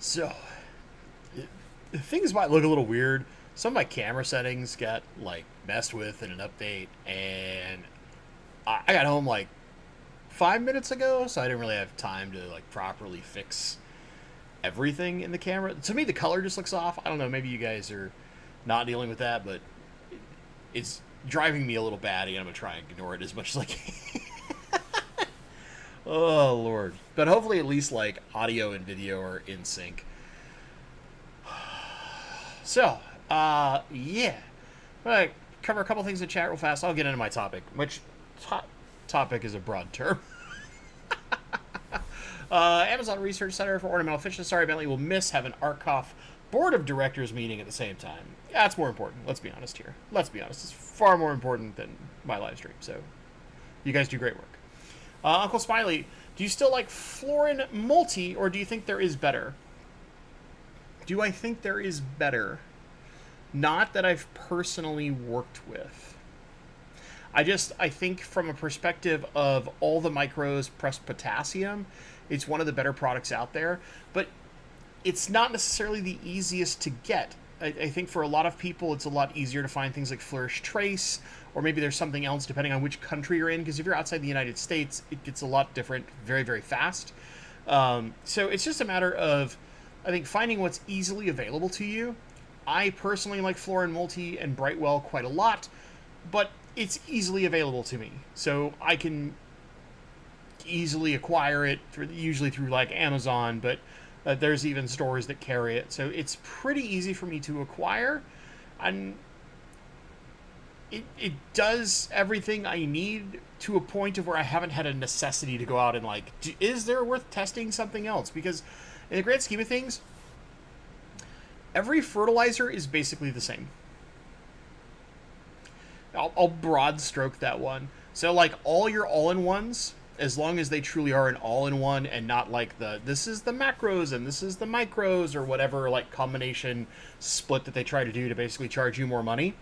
So, things might look a little weird. Some of my camera settings got like messed with in an update, and I got home like 5 minutes ago, so I didn't really have time to like properly fix everything in the camera. To me, the color just looks off. I don't know. Maybe you guys are not dealing with that, but it's driving me a little batty. I'm gonna try and ignore it as much as I can. Oh lord! But hopefully, at least like audio and video are in sync. So, yeah. I'm going to cover a couple things in chat real fast. I'll get into my topic, which topic is a broad term. Amazon Research Center for Ornamental Fishes. Sorry, Bentley will miss having Arkoff Board of Directors meeting at the same time. Yeah, that's more important. Let's be honest here. Let's be honest. It's far more important than my live stream. So, you guys do great work. Uncle Smiley, do you still like Florin Multi, or do you think there is better? Do I think there is better? Not that I've personally worked with. I think from a perspective of all the micros plus potassium, it's one of the better products out there, but it's not necessarily the easiest to get. I think for a lot of people, it's a lot easier to find things like Flourish Trace, or maybe there's something else depending on which country you're in, because if you're outside the United States, it gets a lot different very, very fast. So it's just a matter of, I think, finding what's easily available to you. I personally like Florin Multi and Brightwell quite a lot, but it's easily available to me. So I can easily acquire it, usually through like Amazon, but there's even stores that carry it. So it's pretty easy for me to acquire. And it does everything I need to a point of where I haven't had a necessity to go out and like, is there worth testing something else? Because in the grand scheme of things, every fertilizer is basically the same. I'll broad stroke that one. So like all your all-in-ones, as long as they truly are an all-in-one and not like this is the macros and this is the micros or whatever like combination split that they try to do to basically charge you more money,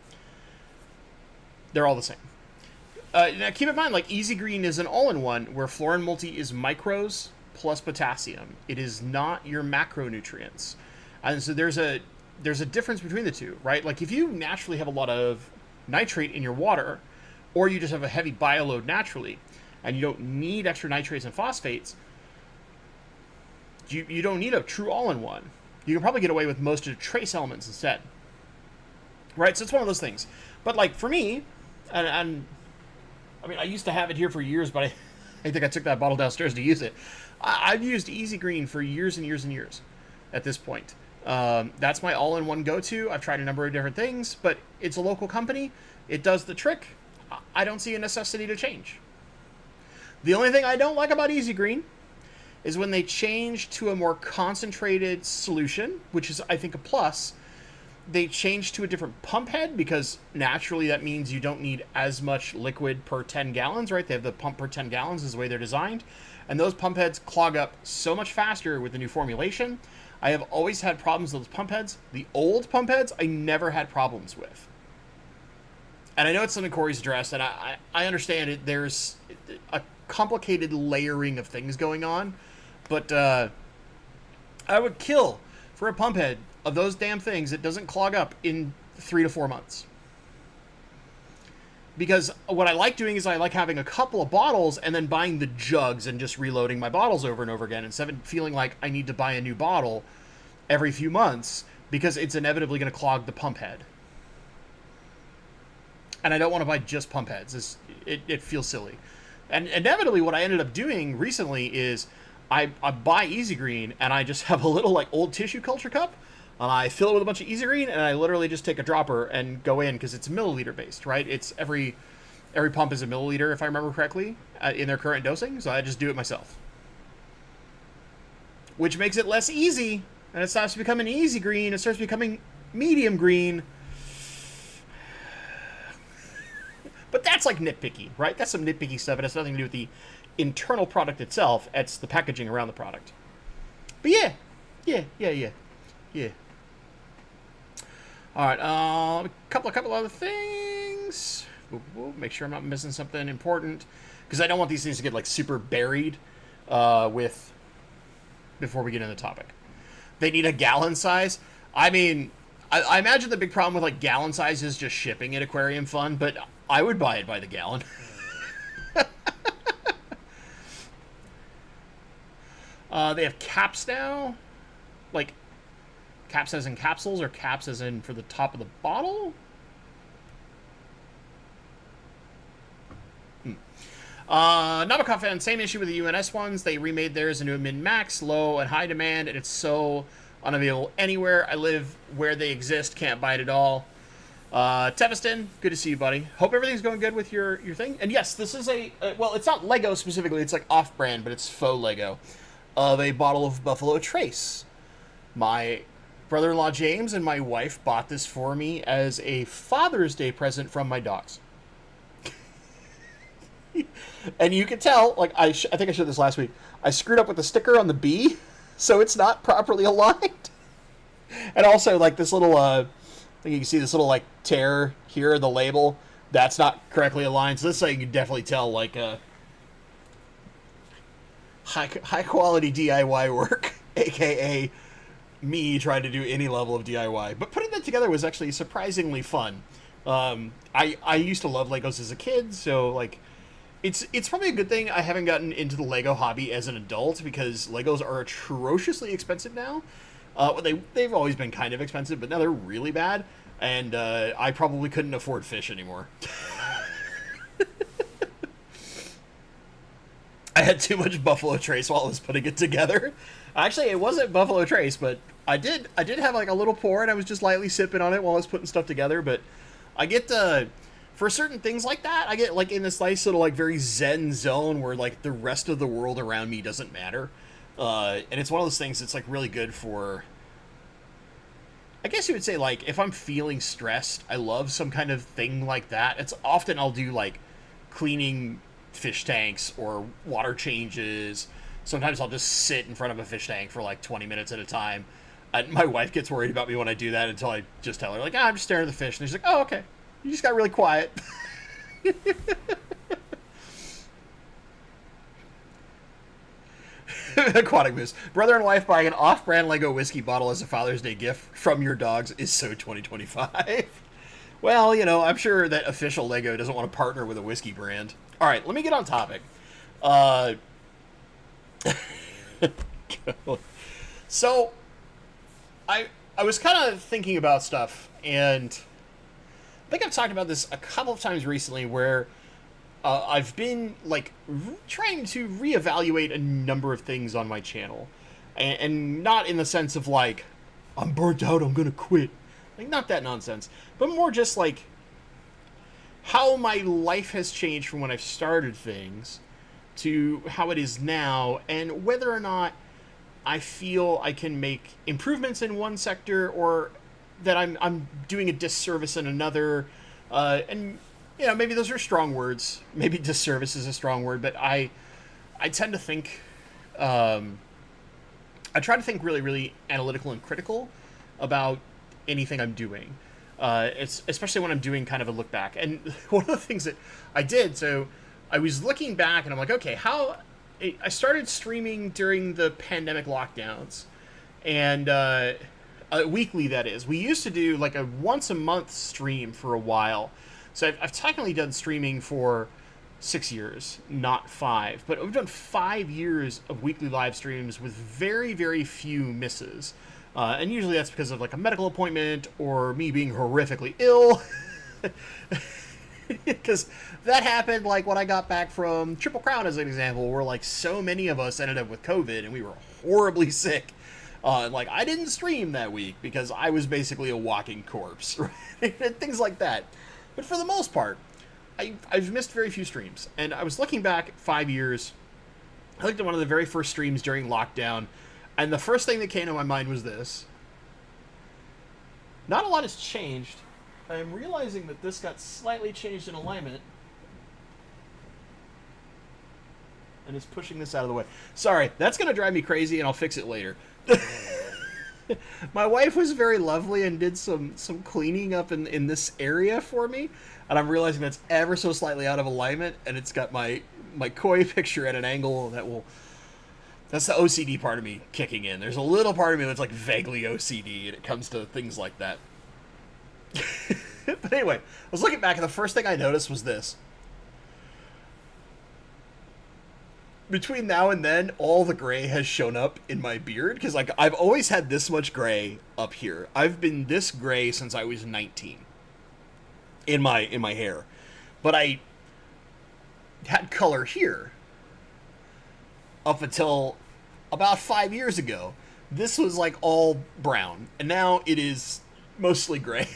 they're all the same. Now keep in mind, like Easy Green is an all-in-one where Florin Multi is micros plus potassium. It is not your macronutrients. And so there's a difference between the two, right? Like if you naturally have a lot of nitrate in your water, or you just have a heavy bioload naturally, and you don't need extra nitrates and phosphates, you don't need a true all-in-one. You can probably get away with most of the trace elements instead. Right? So it's one of those things. But like for me, and I mean, I used to have it here for years, but I think I took that bottle downstairs to use it. I've used Easy Green for years and years and years at this point. That's my all-in-one go-to. I've tried a number of different things, but it's a local company. It does the trick. I don't see a necessity to change. The only thing I don't like about Easy Green is when they change to a more concentrated solution, which is, I think, a plus. They change to a different pump head because naturally that means you don't need as much liquid per 10 gallons, right? They have the pump per 10 gallons is the way they're designed. And those pump heads clog up so much faster with the new formulation. I have always had problems with those pump heads. The old pump heads, I never had problems with. And I know it's something Corey's addressed, and I understand it. There's a complicated layering of things going on, but I would kill for a pump head of those damn things that doesn't clog up in 3 to 4 months. Because what I like doing is I like having a couple of bottles and then buying the jugs and just reloading my bottles over and over again instead of feeling like I need to buy a new bottle every few months because it's inevitably going to clog the pump head. And I don't want to buy just pump heads. It feels silly. And inevitably what I ended up doing recently is I buy Easy Green and I just have a little like old tissue culture cup and I fill it with a bunch of Easy Green and I literally just take a dropper and go in because it's milliliter based, right? It's every pump is a milliliter if I remember correctly in their current dosing, so I just do it myself. Which makes it less easy and it stops becoming Easy Green, it starts becoming medium green. But that's like nitpicky, right? That's some nitpicky stuff. It has nothing to do with the internal product itself. It's the packaging around the product. But yeah. All right, a couple other things. Make sure I'm not missing something important because I don't want these things to get like super buried before we get into the topic. They need a gallon size. I mean, I imagine the big problem with like gallon size is just shipping at Aquarium Fun, but I would buy it by the gallon. They have caps now, like caps as in capsules, or caps as in for the top of the bottle. Nabokov fan, same issue with the UNS ones. They remade theirs into a min-max, low, and high demand, and it's so unavailable anywhere. I live where they exist, can't buy it at all. Teviston, good to see you, buddy. Hope everything's going good with your thing. And yes, this is well, it's not Lego specifically, it's like off-brand, but it's faux Lego, of a bottle of Buffalo Trace. My brother-in-law James and my wife bought this for me as a Father's Day present from my dogs. And you can tell, like, I think I showed this last week, I screwed up with the sticker on the B, so it's not properly aligned. And also, like, this little, I think you can see this little, like, tear here, the label, that's not correctly aligned. So this is how you can definitely tell, like, high quality DIY work, aka me trying to do any level of DIY. But putting that together was actually surprisingly fun. I used to love Legos as a kid, so, like, it's probably a good thing I haven't gotten into the Lego hobby as an adult, because Legos are atrociously expensive now. Well, they've always been kind of expensive, but now they're really bad, and I probably couldn't afford fish anymore. I had too much Buffalo Trace while I was putting it together. Actually, it wasn't Buffalo Trace, but I did have like a little pour, and I was just lightly sipping on it while I was putting stuff together. But I get for certain things like that, I get like in this nice little like very zen zone where like the rest of the world around me doesn't matter. And it's one of those things that's like really good for, I guess you would say, like, if I'm feeling stressed, I love some kind of thing like that. It's often I'll do like cleaning fish tanks or water changes. Sometimes I'll just sit in front of a fish tank for like 20 minutes at a time. And my wife gets worried about me when I do that until I just tell her, like, I'm just staring at the fish. And she's like, oh, okay. You just got really quiet. Aquatic Moose. Brother and wife buying an off-brand Lego whiskey bottle as a Father's Day gift from your dogs is so 2025. Well, you know, I'm sure that official Lego doesn't want to partner with a whiskey brand. All right, let me get on topic. So, I was kind of thinking about stuff, and I think I've talked about this a couple of times recently, where I've been like trying to reevaluate a number of things on my channel, and not in the sense of like I'm burnt out, I'm gonna quit, like not that nonsense, but more just like how my life has changed from when I've started things to how it is now, and whether or not I feel I can make improvements in one sector or that I'm doing a disservice in another, and you know, maybe those are strong words. Maybe disservice is a strong word, but I tend to think, I try to think really, really analytical and critical about anything I'm doing. It's especially when I'm doing kind of a look back. And one of the things that I did, so I was looking back and I'm like, okay, I started streaming during the pandemic lockdowns, and weekly, that is. We used to do like a once a month stream for a while. So I've technically done streaming for 6 years, not 5. But we've done 5 years of weekly live streams with very, very few misses. And usually that's because of like a medical appointment or me being horrifically ill. Because that happened like when I got back from Triple Crown, as an example, where like so many of us ended up with COVID and we were horribly sick. Like I didn't stream that week because I was basically a walking corpse, right? Things like that. But for the most part, I've missed very few streams. And I was looking back 5 years. I looked at one of the very first streams during lockdown, and the first thing that came to my mind was this. Not a lot has changed. I'm realizing that this got slightly changed in alignment, and it's pushing this out of the way. Sorry, that's going to drive me crazy, and I'll fix it later. My wife was very lovely and did some cleaning up in this area for me, and I'm realizing that's ever so slightly out of alignment, and it's got my koi picture at an angle that will That's the OCD part of me kicking in. There's a little part of me that's like vaguely OCD, and it comes to things like that. But anyway, I was looking back, and the first thing I noticed was this. Between now and then, all the gray has shown up in my beard, because like I've always had this much gray up here. I've been this gray since I was 19 in my hair, but I had color here up until about 5 years ago. This was like all brown, and now it is mostly gray.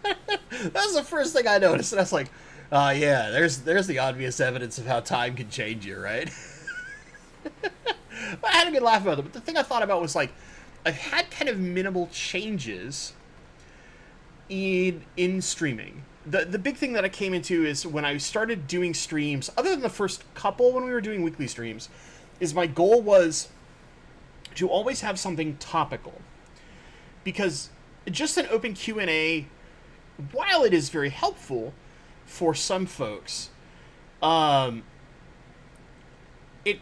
That was the first thing I noticed, and I was like, yeah, there's the obvious evidence of how time can change you, right? I had a good laugh about it, but the thing I thought about was, like, I've had kind of minimal changes in streaming. The big thing that I came into is when I started doing streams, other than the first couple when we were doing weekly streams, is my goal was to always have something topical. Because just an open Q&A, while it is very helpful for some folks, it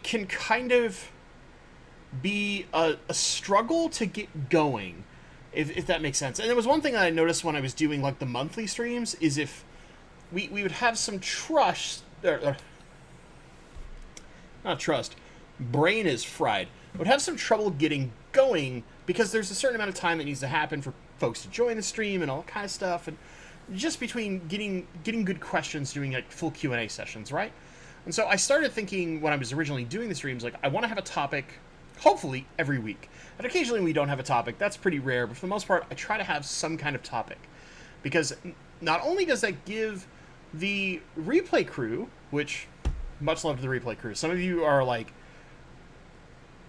can kind of be a struggle to get going, if that makes sense. And there was one thing that I noticed when I was doing like the monthly streams, is if we would have some trust, not trust, brain is fried, would have some trouble getting going, because there's a certain amount of time that needs to happen for folks to join the stream and all that kind of stuff, and just between getting good questions, doing like full Q&A sessions, right? And so I started thinking when I was originally doing the streams, like, I want to have a topic, hopefully, every week. And occasionally we don't have a topic. That's pretty rare, but for the most part, I try to have some kind of topic. Because not only does that give the replay crew, which, much love to the replay crew, some of you are like,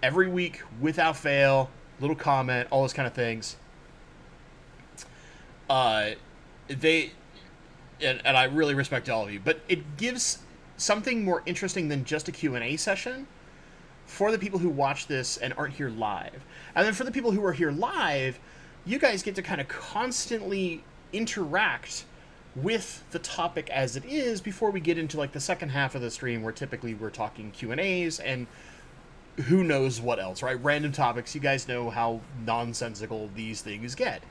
every week, without fail, little comment, all those kind of things. And I really respect all of you, but it gives something more interesting than just a Q&A session for the people who watch this and aren't here live. And then for the people who are here live, you guys get to kind of constantly interact with the topic as it is before we get into like the second half of the stream, where typically we're talking Q&As and who knows what else, right? Random topics. You guys know how nonsensical these things get.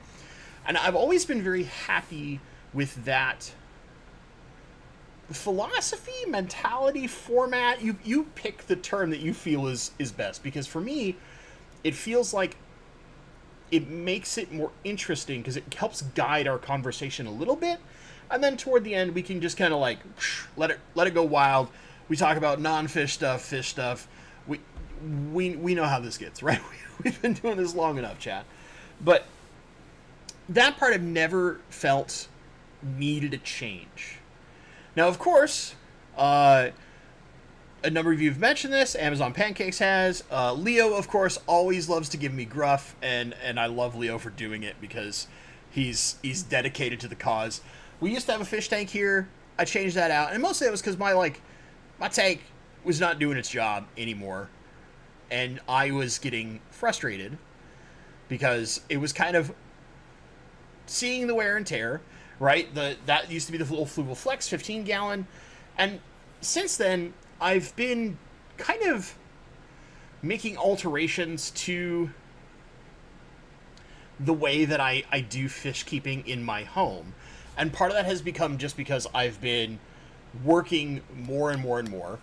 And I've always been very happy with that philosophy, mentality, format. You pick the term that you feel is best, because for me, it feels like it makes it more interesting because it helps guide our conversation a little bit. And then toward the end, we can just kind of like let it go wild. We talk about non-fish stuff, fish stuff. We know how this gets, right? We've been doing this long enough, chat. But that part I've never felt needed a change. Now, of course, a number of you have mentioned this. Amazon Pancakes has. Leo, of course, always loves to give me gruff, and I love Leo for doing it because he's dedicated to the cause. We used to have a fish tank here. I changed that out, and mostly it was because my tank was not doing its job anymore, and I was getting frustrated because it was kind of seeing the wear and tear, right? That used to be the little Fluval Flex 15-gallon, and since then I've been kind of making alterations to the way that I do fish keeping in my home, and part of that has become just because I've been working more and more and more.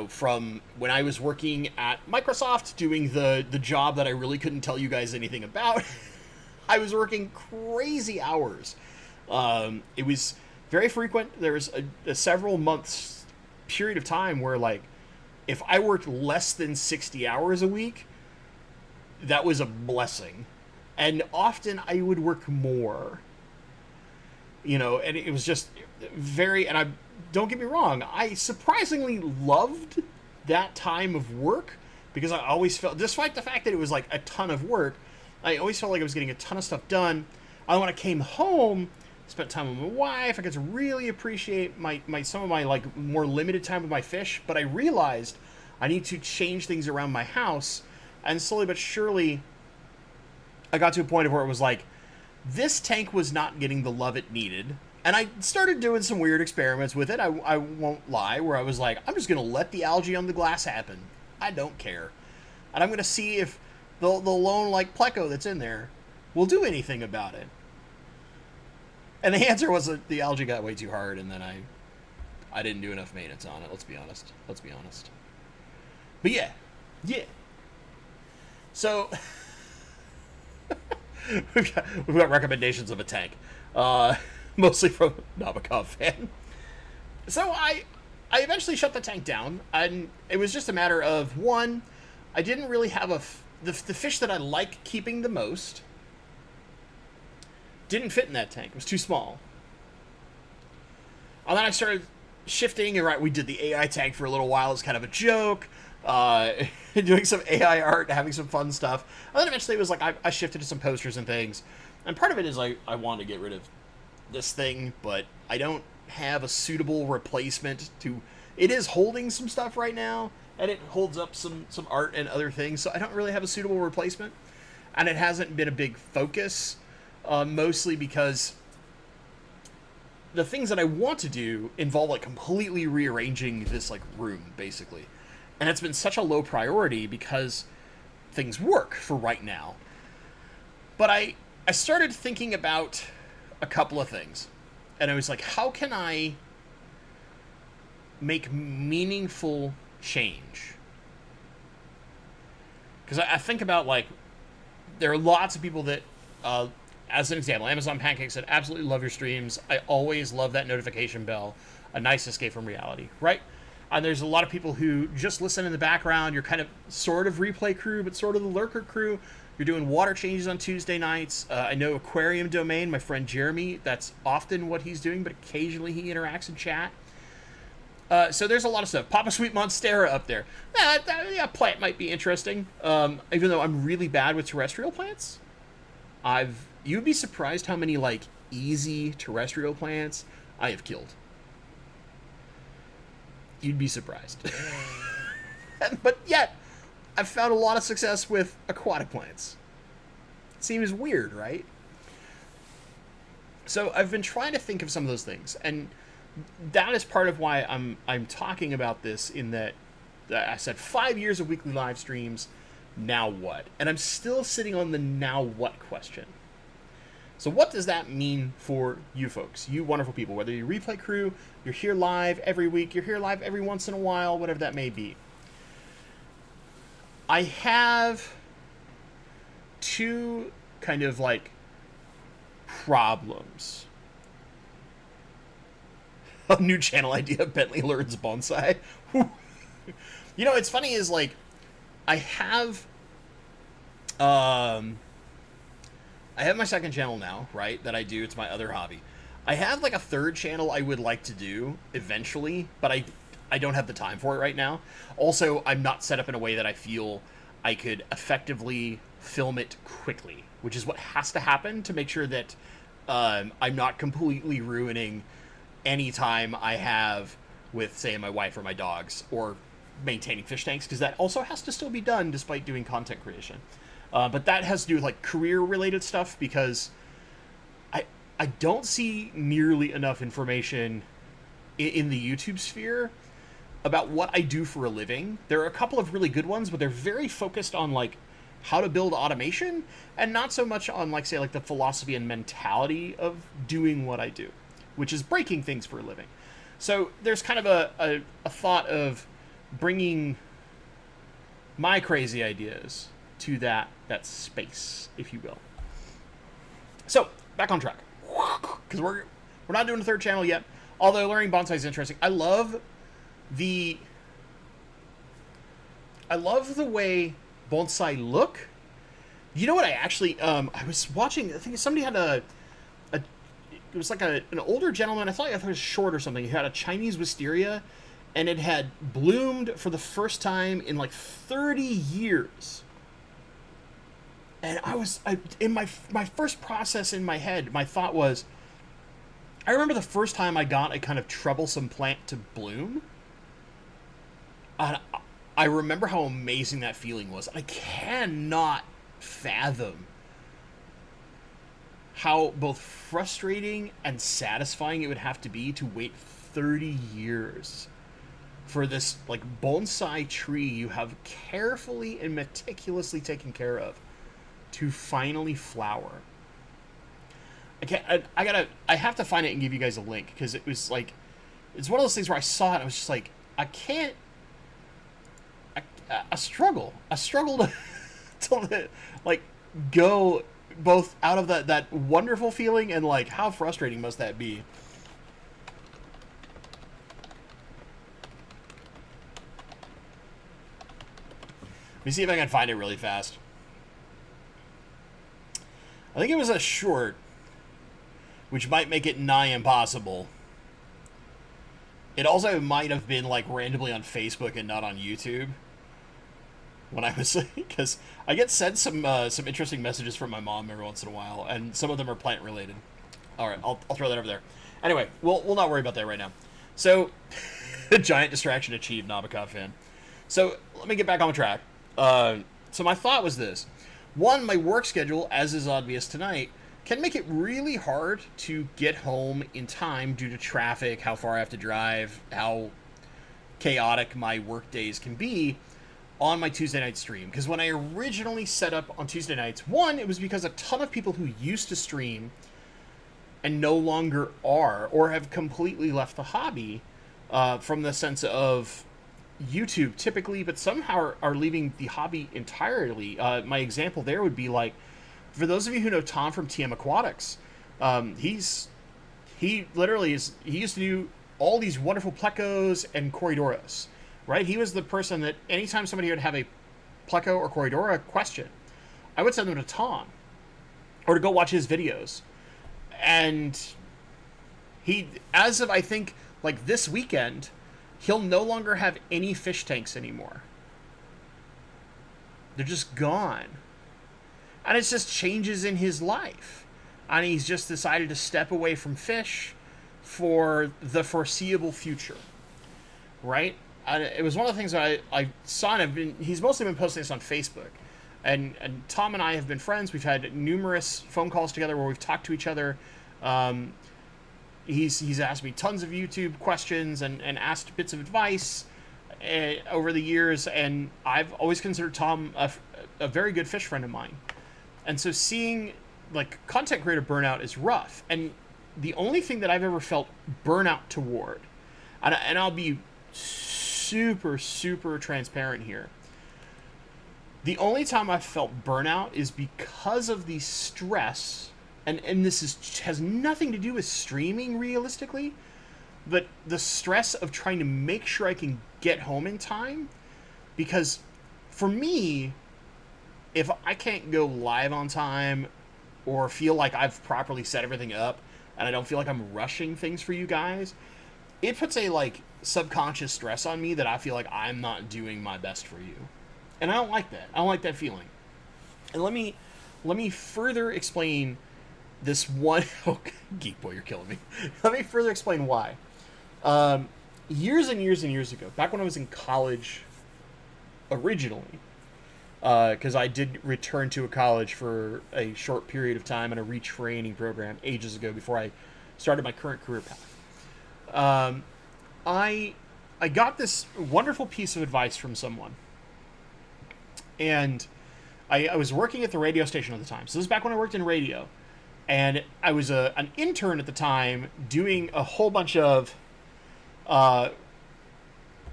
From when I was working at Microsoft doing the job that I really couldn't tell you guys anything about. I was working crazy hours. It was very frequent. There was a several months period of time where, like, if I worked less than 60 hours a week, that was a blessing. And often I would work more. And it was just very, and I don't get me wrong, I surprisingly loved that time of work, because I always felt, despite the fact that it was like a ton of work, I always felt like I was getting a ton of stuff done. And when I came home, spent time with my wife, I got to really appreciate some of my like more limited time with my fish, but I realized I need to change things around my house, and slowly but surely I got to a point of where it was like, this tank was not getting the love it needed. And I started doing some weird experiments with it, I won't lie, where I was like, I'm just going to let the algae on the glass happen. I don't care. And I'm going to see if the lone, like, pleco that's in there will do anything about it. And the answer was that the algae got way too hard, and then I didn't do enough maintenance on it, let's be honest. But yeah. So, we've got recommendations of a tank. Mostly from Nabokov fan. So I eventually shut the tank down, and it was just a matter of, one, I didn't really have the fish that I like keeping the most didn't fit in that tank. It was too small. And then I started shifting, and right, we did the AI tank for a little while as kind of a joke, doing some AI art, having some fun stuff. And then eventually it was like I shifted to some posters and things. And part of it is I want to get rid of this thing, but I don't have a suitable replacement to... It is holding some stuff right now, and it holds up some art and other things, so I don't really have a suitable replacement. And it hasn't been a big focus, mostly because the things that I want to do involve, like, completely rearranging this, like, room, basically. And it's been such a low priority because things work for right now. But I started thinking about a couple of things. And I was like, how can I make meaningful change? Because I think about, like, there are lots of people that, as an example, Amazon Pancakes said, absolutely love your streams. I always love that notification bell. A nice escape from reality, right? And there's a lot of people who just listen in the background. You're kind of sort of replay crew, but sort of the lurker crew. You're doing water changes on Tuesday nights. I know Aquarium Domain, my friend Jeremy, that's often what he's doing, but occasionally he interacts in chat. So there's a lot of stuff. Papa Sweet Monstera up there. Yeah, plant might be interesting. Even though I'm really bad with terrestrial plants. You'd be surprised how many, like, easy terrestrial plants I have killed. You'd be surprised. But yet, I've found a lot of success with aquatic plants. It seems weird, right? So I've been trying to think of some of those things, and that is part of why I'm talking about this, in that I said 5 years of weekly live streams, now what? And I'm still sitting on the now what question. So what does that mean for you folks, you wonderful people, whether you're replay crew, you're here live every week, you're here live every once in a while, whatever that may be. I have two kind of, like, problems. A new channel idea, Bentley learns bonsai. You know, it's funny is, like, I have my second channel now, right, that I do. It's my other hobby. I have, like, a third channel I would like to do eventually, but I don't have the time for it right now. Also, I'm not set up in a way that I feel I could effectively film it quickly, which is what has to happen to make sure that I'm not completely ruining any time I have with, say, my wife or my dogs, or maintaining fish tanks, because that also has to still be done despite doing content creation. But that has to do with, like, career-related stuff, because I don't see nearly enough information in the YouTube sphere about what I do for a living. There are a couple of really good ones, but they're very focused on, like, how to build automation, and not so much on, like, say, like, the philosophy and mentality of doing what I do, which is breaking things for a living. So there's kind of a thought of bringing my crazy ideas to that space, if you will. So, back on track. Because we're not doing a third channel yet, although learning bonsai is interesting. I love the way bonsai look. You know what I actually, I was watching, I think somebody had it was like an older gentleman, I thought it was short or something. He had a Chinese wisteria, and it had bloomed for the first time in, like, 30 years. And in my first process in my head, my thought was, I remember the first time I got a kind of troublesome plant to bloom. I remember how amazing that feeling was. I cannot fathom how both frustrating and satisfying it would have to be to wait 30 years for this like bonsai tree you have carefully and meticulously taken care of to finally flower. I have to find it and give you guys a link, because it was like, it's one of those things where I saw it, I was just like, I can't, I struggle to like go both out of that wonderful feeling and like how frustrating must that be. Let me see if I can find it really fast. I think it was a short, which might make it nigh impossible. It also might have been like randomly on Facebook and not on YouTube. When I was, because I get sent some interesting messages from my mom every once in a while, and some of them are plant related. All right, I'll throw that over there. Anyway, we'll not worry about that right now. So, giant distraction achieved, Nabokov fan. So let me get back on track. So my thought was this: one, my work schedule, as is obvious tonight, can make it really hard to get home in time due to traffic, how far I have to drive, how chaotic my work days can be on my Tuesday night stream. Because when I originally set up on Tuesday nights, one, it was because a ton of people who used to stream and no longer are, or have completely left the hobby, from the sense of YouTube typically, but somehow are leaving the hobby entirely. My example there would be like, for those of you who know Tom from TM Aquatics, he literally he used to do all these wonderful plecos and corydoras, right? He was the person that anytime somebody would have a pleco or corydora question, I would send them to Tom or to go watch his videos. And he, as of I think like this weekend, he'll no longer have any fish tanks anymore. They're just gone. And it's just changes in his life. And he's just decided to step away from fish for the foreseeable future. Right? And it was one of the things that I saw, and he's mostly been posting this on Facebook. And Tom and I have been friends. We've had numerous phone calls together where we've talked to each other. He's asked me tons of YouTube questions and asked bits of advice over the years. And I've always considered Tom a very good fish friend of mine. And so seeing, like, content creator burnout is rough. And the only thing that I've ever felt burnout toward, and I'll be super, super transparent here. The only time I've felt burnout is because of the stress, and this has nothing to do with streaming realistically, but the stress of trying to make sure I can get home in time. Because for me, if I can't go live on time or feel like I've properly set everything up and I don't feel like I'm rushing things for you guys, it puts a like subconscious stress on me that I feel like I'm not doing my best for you. And I don't like that. I don't like that feeling. And let me further explain this one. Oh, Geek Boy, you're killing me. Let me further explain why. Years and years and years ago, back when I was in college originally, because I did return to a college for a short period of time in a retraining program ages ago before I started my current career path. I got this wonderful piece of advice from someone. And I was working at the radio station at the time. So this is back when I worked in radio. And I was an intern at the time doing a whole bunch of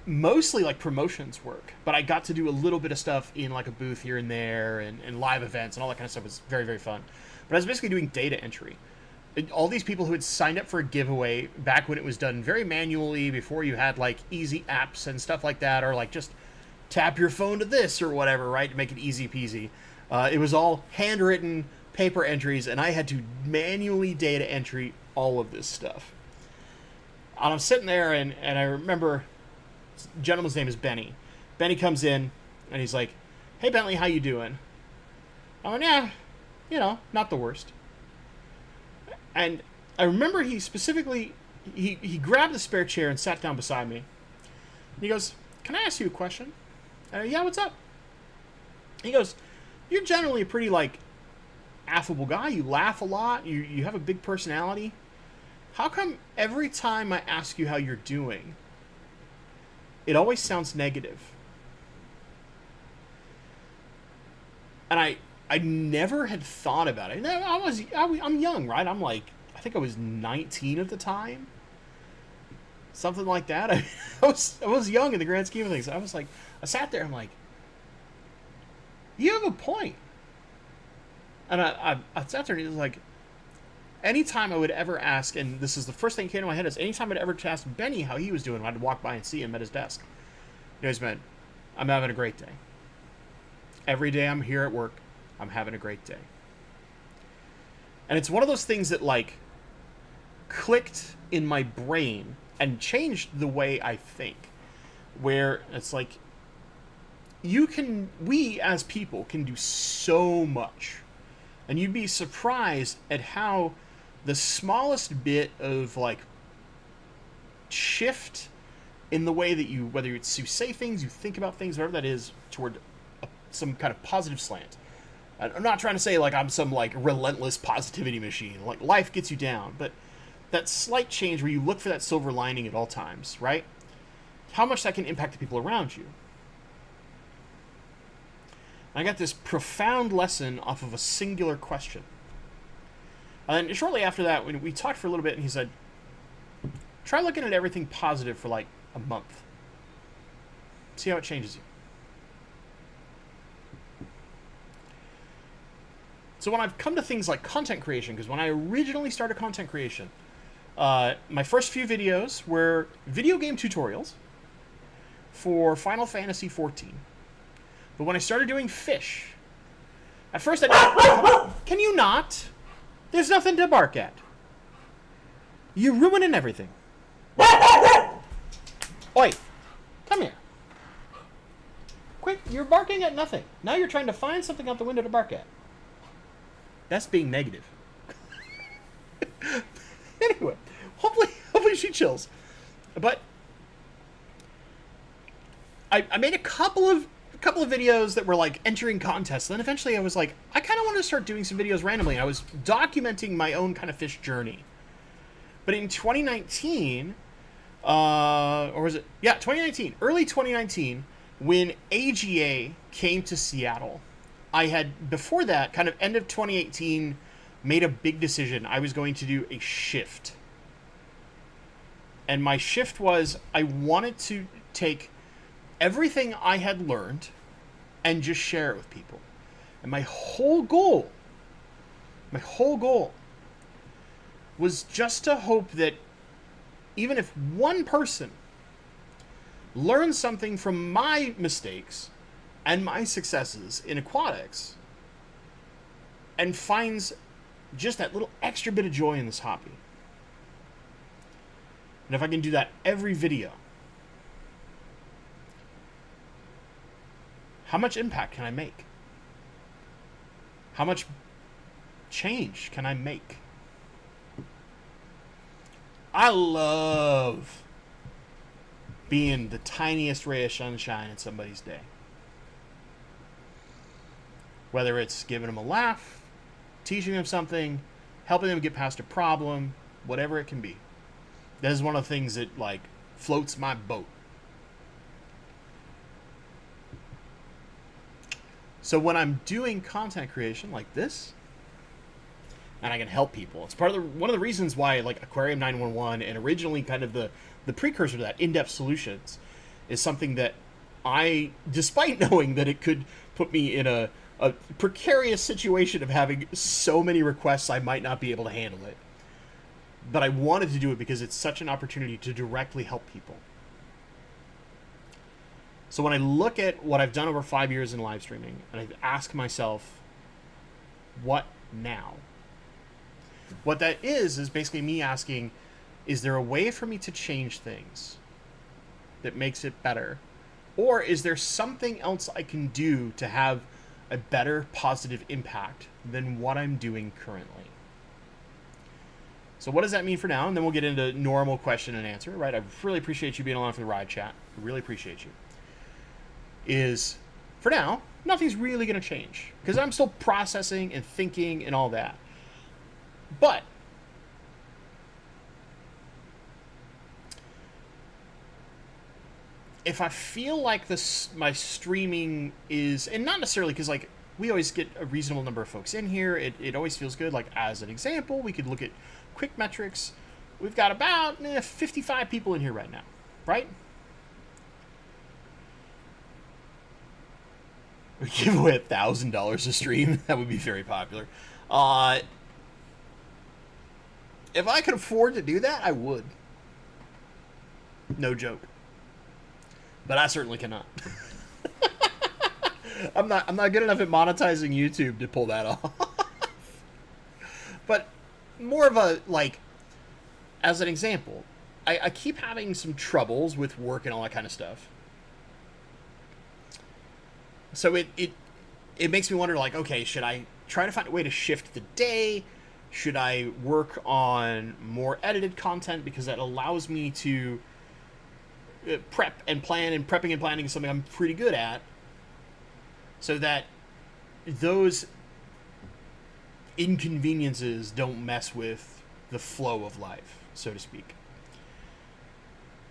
mostly like promotions work. But I got to do a little bit of stuff in like a booth here and there and live events and all that kind of stuff. It was very, very fun. But I was basically doing data entry. All these people who had signed up for a giveaway back when it was done very manually, before you had like easy apps and stuff like that, or like just tap your phone to this or whatever, right, to make it easy peasy. It was all handwritten paper entries, and I had to manually data entry all of this stuff. And I'm sitting there, and I remember, the gentleman's name is Benny. Benny comes in, and he's like, "Hey, Bentley, how you doing?" I went, "Yeah, not the worst." And I remember he specifically, he grabbed the spare chair and sat down beside me. And he goes, "Can I ask you a question?" "Yeah, what's up?" He goes, "You're generally a pretty, like, affable guy. You laugh a lot. You have a big personality. How come every time I ask you how you're doing, it always sounds negative. And I never had thought about it. I'm young, right? I think I was 19 at the time. Something like that. I was young in the grand scheme of things. I sat there, I'm like, you have a point. And I sat there and it was like, anytime I would ever ask, and this is the first thing that came to my head, is anytime I'd ever ask Benny how he was doing, I'd walk by and see him at his desk. You know, man, I'm having a great day. Every day I'm here at work, I'm having a great day. And it's one of those things that, like, clicked in my brain and changed the way I think. Where it's like, we as people can do so much. And you'd be surprised at how the smallest bit of, like, shift in the way that whether you say things, you think about things, whatever that is, toward some kind of positive slant. I'm not trying to say, like, I'm some, like, relentless positivity machine. Like, life gets you down. But that slight change where you look for that silver lining at all times, right? How much that can impact the people around you. I got this profound lesson off of a singular question. And shortly after that, when we talked for a little bit, and he said, try looking at everything positive for, like, a month. See how it changes you. So when I've come to things like content creation, because when I originally started content creation, my first few videos were video game tutorials for Final Fantasy XIV. But when I started doing fish, at first can you not? There's nothing to bark at. You're ruining everything. Oi, come here. Quick, you're barking at nothing. Now you're trying to find something out the window to bark at. That's being negative. Anyway, hopefully she chills. But I made a couple of videos that were, like, entering contests. Then eventually I was like, I kind of want to start doing some videos randomly. I was documenting my own kind of fish journey. But in 2019, or was it? Yeah, 2019, early 2019, when AGA came to Seattle, I had, before that, kind of end of 2018, made a big decision. I was going to do a shift. And my shift was, I wanted to take everything I had learned and just share it with people. And my whole goal was just to hope that even if one person learns something from my mistakes and my successes in aquatics and finds just that little extra bit of joy in this hobby. And if I can do that every video, how much impact can I make? How much change can I make? I love being the tiniest ray of sunshine in somebody's day. Whether it's giving them a laugh, teaching them something, helping them get past a problem, whatever it can be. That is one of the things that, like, floats my boat. So when I'm doing content creation like this, and I can help people, it's part of one of the reasons why, like, Aquarium 911 and originally kind of the precursor to that, In-Depth Solutions, is something that I, despite knowing that it could put me in a precarious situation of having so many requests I might not be able to handle it, but I wanted to do it because it's such an opportunity to directly help people. So when I look at what I've done over 5 years in live streaming, and I ask myself, what now? What that is basically me asking, is there a way for me to change things that makes it better? Or is there something else I can do to have a better positive impact than what I'm doing currently? So what does that mean for now? And then we'll get into normal question and answer, right? I really appreciate you being along for the ride, chat. I really appreciate you. Is, for now, nothing's really going to change because I'm still processing and thinking and all that. But if I feel like this, my streaming is, and not necessarily because like we always get a reasonable number of folks in here, it always feels good. Like as an example, we could look at quick metrics. We've got about 55 people in here right now, right? We give away $1,000 a stream. That would be very popular. If I could afford to do that, I would. No joke. But I certainly cannot. I'm not good enough at monetizing YouTube to pull that off. But more of a, like, as an example, I keep having some troubles with work and all that kind of stuff. So it makes me wonder, like, okay, should I try to find a way to shift the day? Should I work on more edited content because that allows me to prep and plan, and prepping and planning is something I'm pretty good at, so that those inconveniences don't mess with the flow of life, so to speak.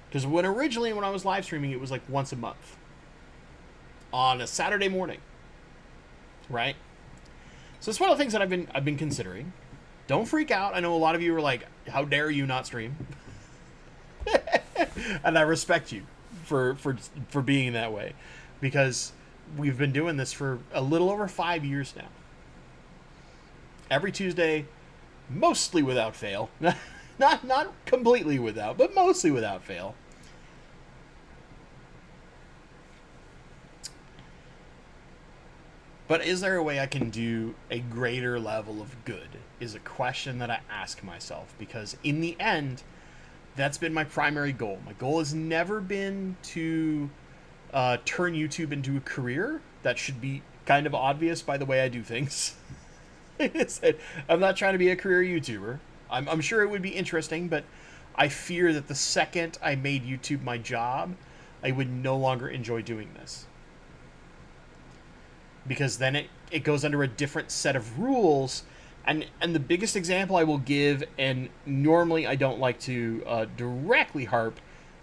Because when I was live streaming, it was like once a month on a Saturday morning, right? So it's one of the things that I've been considering. Don't freak out. I know a lot of you are like, how dare you not stream? And I respect you for being that way, because we've been doing this for a little over 5 years now. Every Tuesday, mostly without fail. Not completely without, but mostly without fail. But is there a way I can do a greater level of good, is a question that I ask myself, because in the end, that's been my primary goal. My goal has never been to turn YouTube into a career. That should be kind of obvious by the way I do things. I'm not trying to be a career YouTuber. I'm sure it would be interesting, but I fear that the second I made YouTube my job, I would no longer enjoy doing this. Because then it goes under a different set of rules. And the biggest example I will give, and normally I don't like to directly harp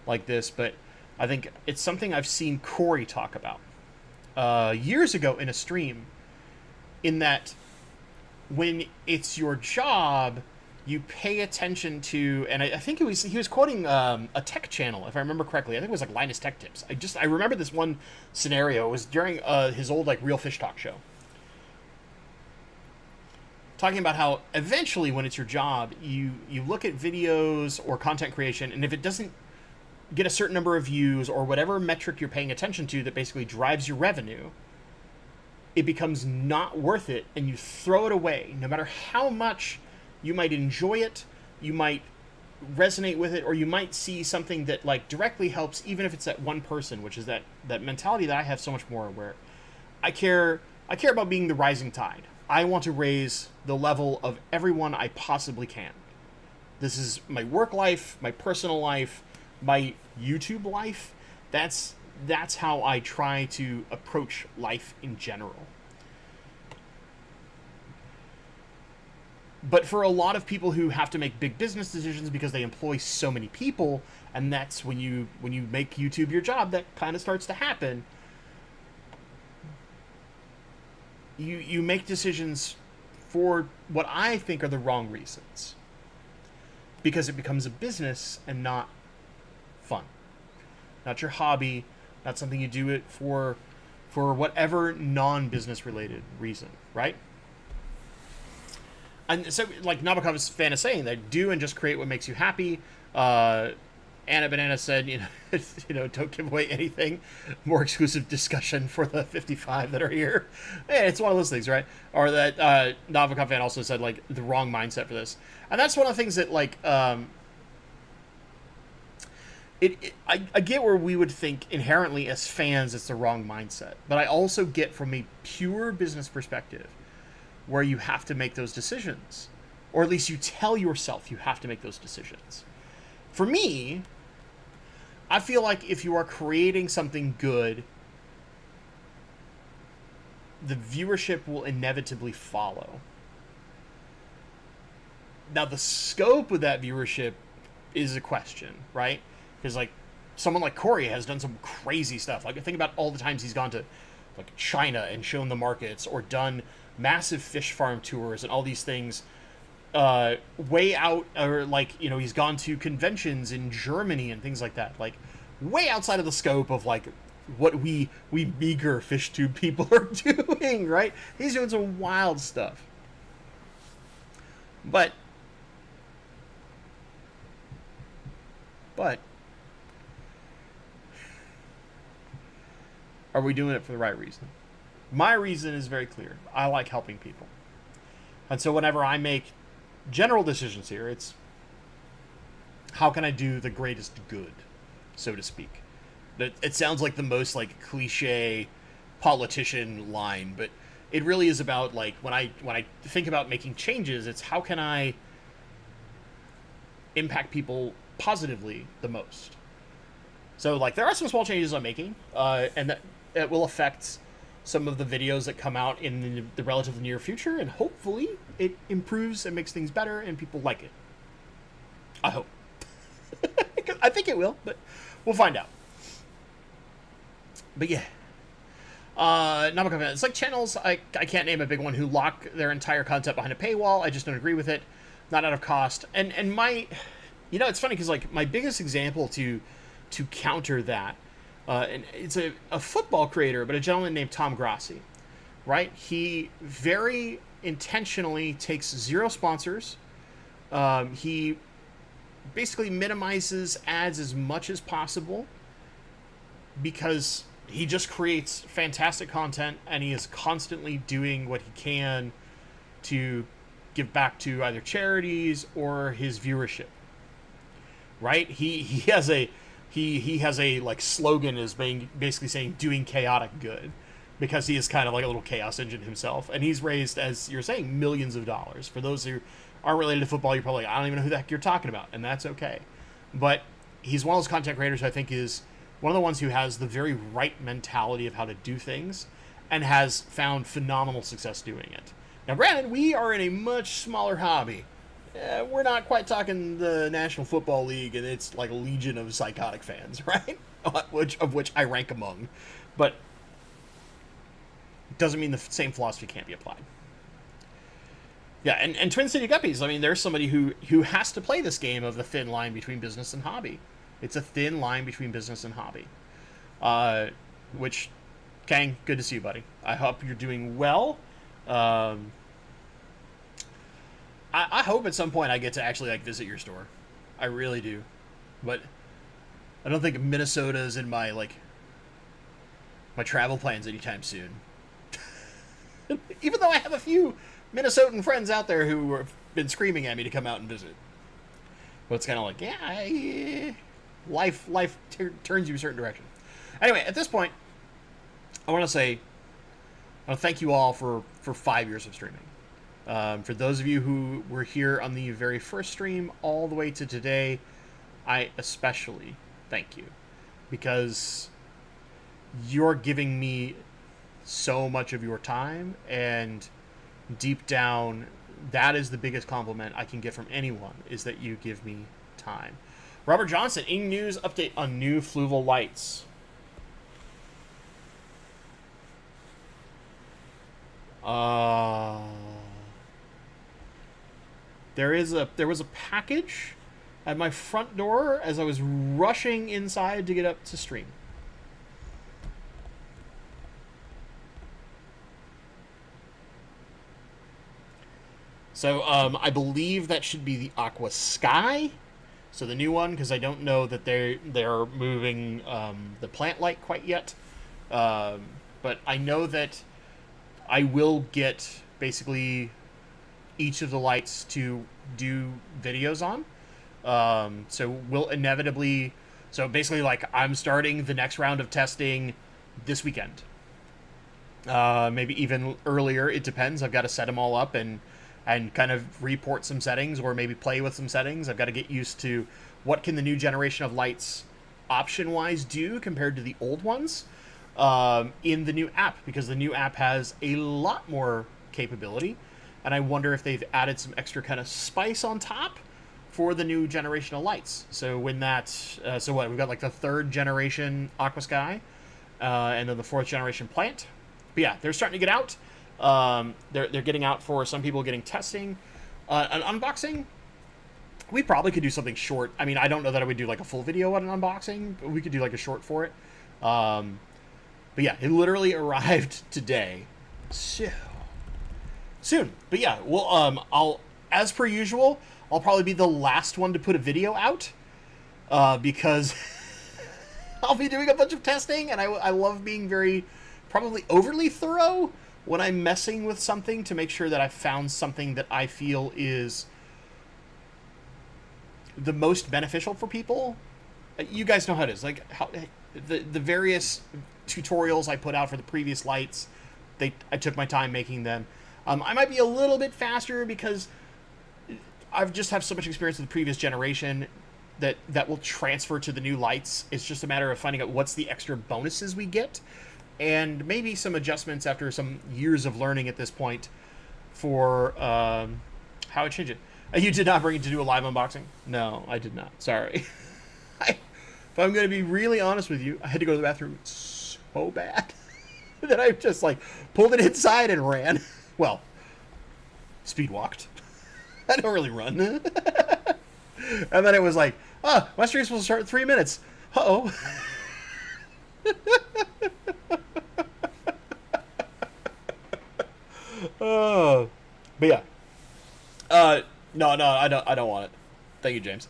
like this, but I think it's something I've seen Corey talk about years ago in a stream, in that when it's your job, you pay attention to, and I think he was quoting a tech channel, if I remember correctly. I think it was like Linus Tech Tips. I remember this one scenario. It was during his old like Real Fish Talk show, talking about how eventually when it's your job, you look at videos or content creation, and if it doesn't get a certain number of views or whatever metric you're paying attention to that basically drives your revenue, it becomes not worth it, and you throw it away. No matter how much you might enjoy it, you might resonate with it, or you might see something that like directly helps, even if it's that one person, which is that mentality that I have so much more, where I care about being the rising tide. I want to raise the level of everyone I possibly can. This is my work life, my personal life, my YouTube life. That's how I try to approach life in general. But for a lot of people who have to make big business decisions because they employ so many people, and that's when you make YouTube your job, that kind of starts to happen. You make decisions for what I think are the wrong reasons, because it becomes a business and not fun, not your hobby, not something you do it for whatever non-business related reason, right? And so, like Nabokov's fan is saying, that do and just create what makes you happy. Anna Banana said, don't give away anything. More exclusive discussion for the 55 that are here. Hey, it's one of those things, right? Or that Nabokov fan also said, like, the wrong mindset for this. And that's one of the things that, like, I get where we would think inherently as fans it's the wrong mindset. But I also get from a pure business perspective where you have to make those decisions. Or at least you tell yourself you have to make those decisions. For me, I feel like if you are creating something good, the viewership will inevitably follow. Now, the scope of that viewership is a question, right? Because, like, someone like Corey has done some crazy stuff. Like, think about all the times he's gone to like China and shown the markets, or done massive fish farm tours and all these things, way out, or like, you know, he's gone to conventions in Germany and things like that, like way outside of the scope of like what we meager fish tube people are doing, right? He's doing some wild stuff. But are we doing it for the right reason? My reason is very clear. I like helping people. And so whenever I make general decisions here, it's how can I do the greatest good, so to speak. It sounds like the most like cliche politician line, but it really is about like when I think about making changes, it's how can I impact people positively the most. So like there are some small changes I'm making, and that it will affect some of the videos that come out in the relatively near future, and hopefully it improves and makes things better and people like it. I hope. I think it will, but we'll find out. But yeah. It's like channels, I can't name a big one, who lock their entire content behind a paywall. I just don't agree with it. Not out of cost. And my, you know, it's funny because like my biggest example to counter that, and it's a football creator, but a gentleman named Tom Grassi, right? He very intentionally takes zero sponsors. He basically minimizes ads as much as possible because he just creates fantastic content, and he is constantly doing what he can to give back to either charities or his viewership. Right? He has a like slogan is basically saying doing chaotic good, because he is kind of like a little chaos engine himself, and he's raised, as you're saying, millions of dollars. For those who aren't related to football, you're probably like, I don't even know who the heck you're talking about, and that's okay. But he's one of those content creators who I think is one of the ones who has the very right mentality of how to do things, and has found phenomenal success doing it. Now, granted, we are in a much smaller hobby. We're not quite talking the National Football League and its like legion of psychotic fans, right? of which I rank among. But doesn't mean the same philosophy can't be applied. Yeah, and Twin City Guppies, I mean, there's somebody who has to play this game of the thin line between business and hobby. It's a thin line between business and hobby. Which, Kang, good to see you, buddy. I hope you're doing well. I hope at some point I get to actually like visit your store. I really do. But I don't think Minnesota is in my travel plans anytime soon. Even though I have a few Minnesotan friends out there who have been screaming at me to come out and visit. But it's kind of like, life turns you a certain direction. Anyway, at this point, I want to thank you all for 5 years of streaming. For those of you who were here on the very first stream all the way to today, I especially thank you, because you're giving me so much of your time, and deep down, that is the biggest compliment I can get from anyone, is that you give me time. Robert Johnson, in news update on new fluval lights. There was a package at my front door as I was rushing inside to get up to stream. So I believe that should be the Aqua Sky, so the new one, because I don't know that they're moving the plant light quite yet. But I know that I will get basically each of the lights to do videos on. So we'll inevitably... So basically, like, I'm starting the next round of testing this weekend. Maybe even earlier, it depends. I've got to set them all up and kind of report some settings, or maybe play with some settings. I've got to get used to what can the new generation of lights option-wise do compared to the old ones in the new app, because the new app has a lot more capability, and I wonder if they've added some extra kind of spice on top for the new generation of lights. So when that, so what, we've got like the 3rd generation Aqua Sky, and then the 4th generation plant. But yeah, they're starting to get out. They're getting out for some people getting testing. An unboxing, we probably could do something short. I mean, I don't know that I would do like a full video on an unboxing, but we could do like a short for it. But yeah, it literally arrived today. So soon. But yeah, well, I'll, as per usual, I'll probably be the last one to put a video out, because I'll be doing a bunch of testing, and I love being very, probably overly thorough when I'm messing with something to make sure that I've found something that I feel is the most beneficial for people. You guys know how it is. Like, how the various tutorials I put out for the previous lights, I took my time making them. I might be a little bit faster because I've just have so much experience with the previous generation that will transfer to the new lights. It's just a matter of finding out what's the extra bonuses we get, and maybe some adjustments after some years of learning at this point for how I change it. You did not bring it to do a live unboxing? No, I did not. Sorry. If I'm going to be really honest with you, I had to go to the bathroom so bad that I just like pulled it inside and ran. Well, speed walked. I don't really run. And then it was like, oh, my stream's supposed to start in 3 minutes. Uh-oh. But yeah. No, I don't want it. Thank you, James.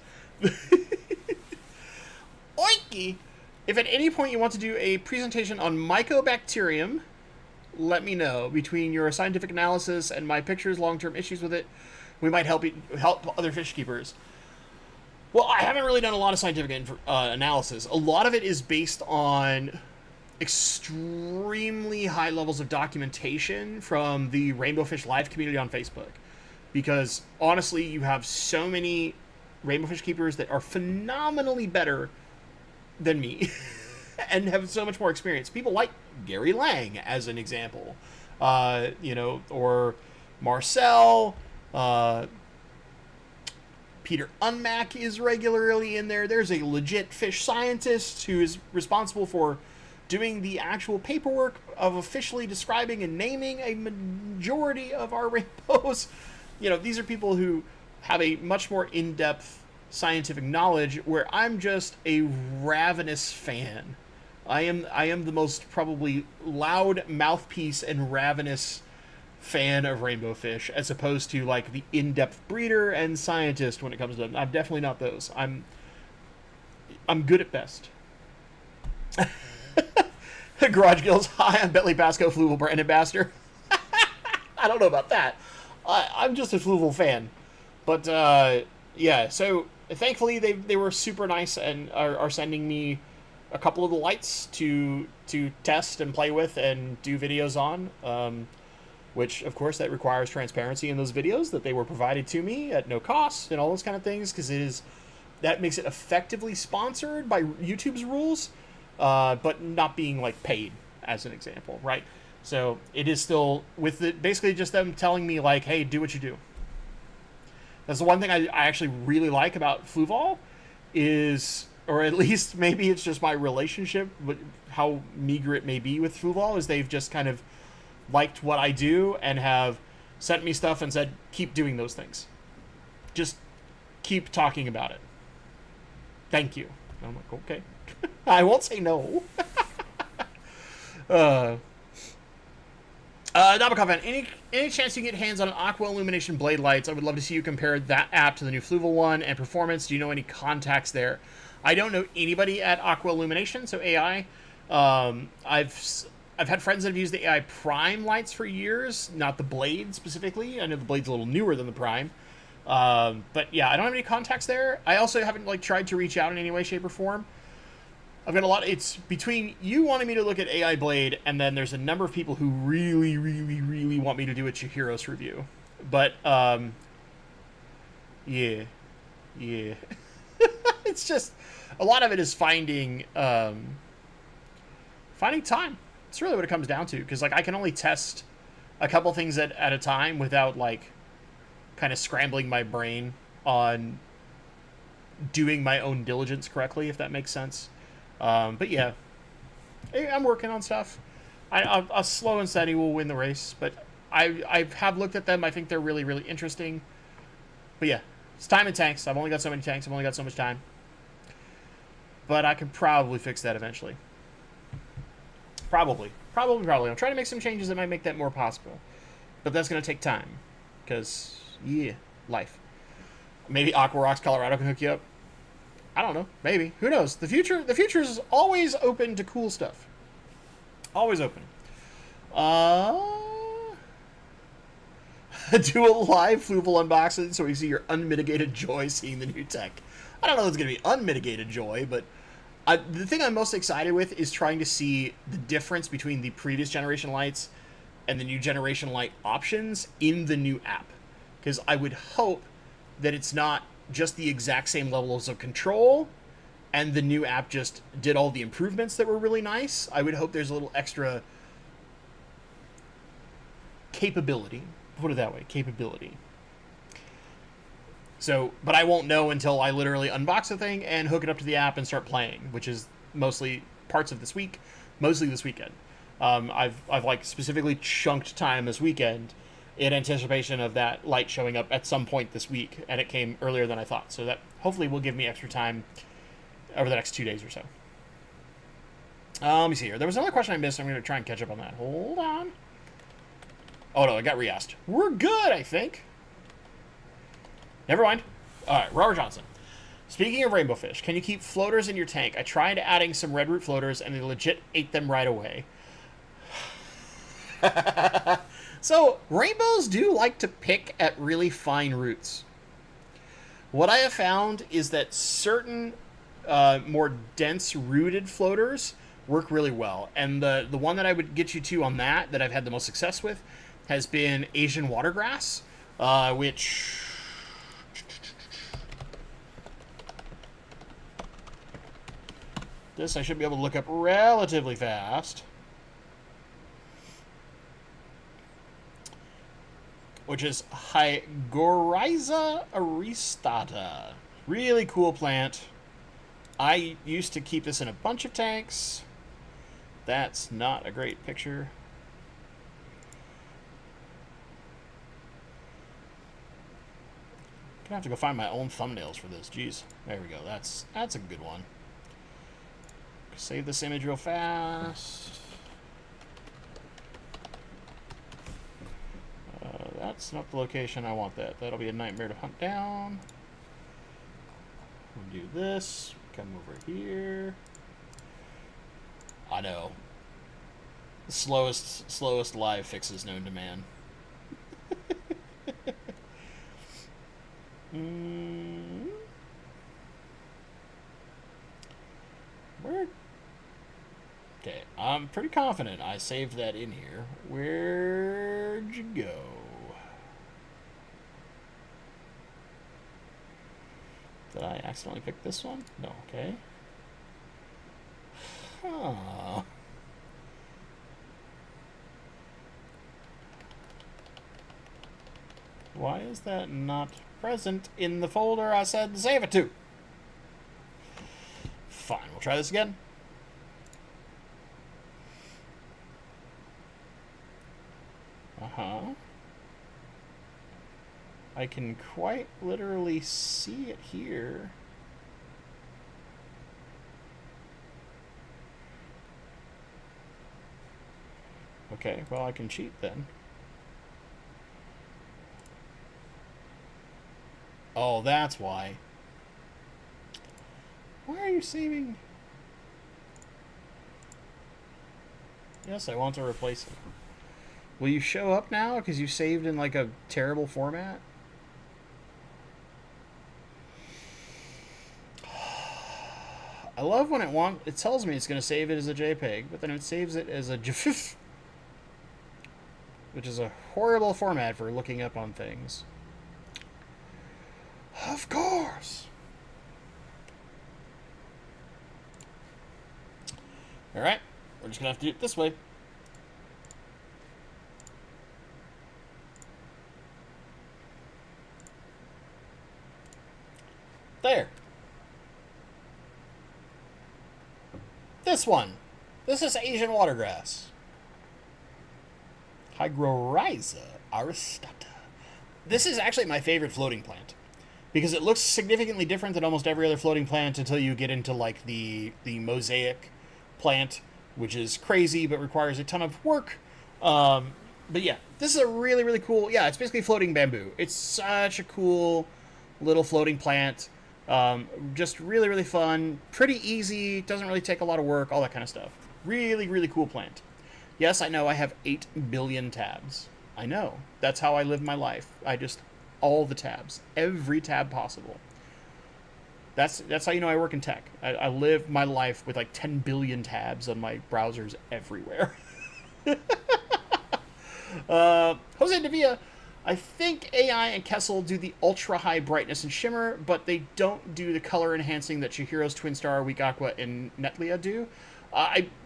Oinky! If at any point you want to do a presentation on Mycobacterium, let me know. Between your scientific analysis and my pictures, long-term issues with it, we might help other fish keepers. Well, I haven't really done a lot of scientific analysis. A lot of it is based on extremely high levels of documentation from the Rainbow Fish Live community on Facebook. Because, honestly, you have so many rainbow fish keepers that are phenomenally better than me and have so much more experience. People like Gary Lang, as an example. Or Marcel, Peter Unmack is regularly in there. There's a legit fish scientist who is responsible for doing the actual paperwork of officially describing and naming a majority of our rainbows. These are people who have a much more in-depth scientific knowledge, where I'm just a ravenous fan. I am the most probably loud mouthpiece and ravenous fan of rainbow fish, as opposed to like the in-depth breeder and scientist when it comes to them. I'm definitely not those. I'm good at best. Garage Gills, hi, I'm Bentley Pasco, Fluval brand ambassador. I don't know about that. I'm just a Fluval fan. But yeah, so thankfully they were super nice and are sending me a couple of the lights to test and play with and do videos on. Which, of course, that requires transparency in those videos that they were provided to me at no cost and all those kind of things, because that makes it effectively sponsored by YouTube's rules, but not being like paid, as an example, right? So it is still with basically just them telling me like, hey, do what you do. That's the one thing I actually really like about Fluval is, or at least maybe it's just my relationship, but how meager it may be with Fluval, is they've just kind of liked what I do and have sent me stuff and said, keep doing those things. Just keep talking about it. Thank you. And I'm like, okay. I won't say no. Nabokov, any chance you can get hands on an Aqua Illumination blade lights? I would love to see you compare that app to the new Fluval one and performance. Do you know any contacts there? I don't know anybody at Aqua Illumination, so AI. I've had friends that have used the AI Prime lights for years, not the Blade specifically. I know the Blade's a little newer than the Prime. But yeah, I don't have any contacts there. I also haven't tried to reach out in any way, shape, or form. I've got a lot. It's between you wanting me to look at AI Blade, and then there's a number of people who really, really, really want me to do a Chihiros review. But yeah. It's just a lot of it is finding time. It's really what it comes down to, because I can only test a couple things at a time without kind of scrambling my brain on doing my own diligence correctly, if that makes sense. But yeah, I'm working on stuff. A slow and steady will win the race, but I have looked at them. I think they're really, really interesting. But yeah, it's time and tanks. I've only got so many tanks. I've only got so much time. But I can probably fix that eventually. Probably. I'm trying to make some changes that might make that more possible. But that's going to take time. Because, yeah, life. Maybe Aqua Rocks Colorado can hook you up. I don't know. Maybe. Who knows? The future is always open to cool stuff. Always open. Do a live Fluval unboxing so we see your unmitigated joy seeing the new tech. I don't know if it's going to be unmitigated joy, but the thing I'm most excited with is trying to see the difference between the previous generation lights and the new generation light options in the new app. Because I would hope that it's not just the exact same levels of control and the new app just did all the improvements that were really nice. I would hope there's a little extra capability. Put it that way, capability. So, but I won't know until I literally unbox the thing and hook it up to the app and start playing, which is mostly parts of this week, mostly this weekend. I've like specifically chunked time this weekend in anticipation of that light showing up at some point this week, and it came earlier than I thought. So that hopefully will give me extra time over the next 2 days or so. Let me see here. There was another question I missed. I'm going to try and catch up on that. Hold on. Oh, no, it got re-asked. We're good, I think. Never mind. All right, Robert Johnson. Speaking of rainbow fish, can you keep floaters in your tank? I tried adding some red root floaters, and they legit ate them right away. So, rainbows do like to pick at really fine roots. What I have found is that certain more dense rooted floaters work really well. And the one that I would get you to on that I've had the most success with, has been Asian watergrass, which... This I should be able to look up relatively fast. Which is Hygoriza aristata. Really cool plant. I used to keep this in a bunch of tanks. That's not a great picture. Gonna have to go find my own thumbnails for this. Jeez. There we go. That's a good one. Save this image real fast. That's not the location I want that. That'll be a nightmare to hunt down. We'll do this. Come over here. I know. The slowest live fixes known to man. Where? Okay, I'm pretty confident I saved that in here. Where'd you go? Did I accidentally pick this one? No, okay. Huh. Why is that not present in the folder I said to save it to? Fine, we'll try this again. I can quite literally see it here. Okay, well I can cheat then. Oh, that's why. Why are you saving? Yes, I want to replace it. Will you show up now because you saved in like a terrible format? I love when it tells me it's going to save it as a JPEG, but then it saves it as a GIF, which is a horrible format for looking up on things. Of course. All right, we're just going to have to do it this way. There. This one. This is Asian watergrass. Hygrorhiza aristata. This is actually my favorite floating plant because it looks significantly different than almost every other floating plant until you get into like the mosaic plant, which is crazy but requires a ton of work. But yeah, this is a really, really cool. Yeah, it's basically floating bamboo. It's such a cool little floating plant. Just really, really fun. Pretty easy. Doesn't really take a lot of work. All that kind of stuff. Really, really cool plant. Yes, I know I have 8 billion tabs. I know. That's how I live my life. All the tabs. Every tab possible. That's how you know I work in tech. I live my life with like 10 billion tabs on my browsers everywhere. Jose Devilla, I think AI and Kessel do the ultra high brightness and shimmer, but they don't do the color enhancing that Chihiro's Twin Star, Weak Aqua, and Netlia do.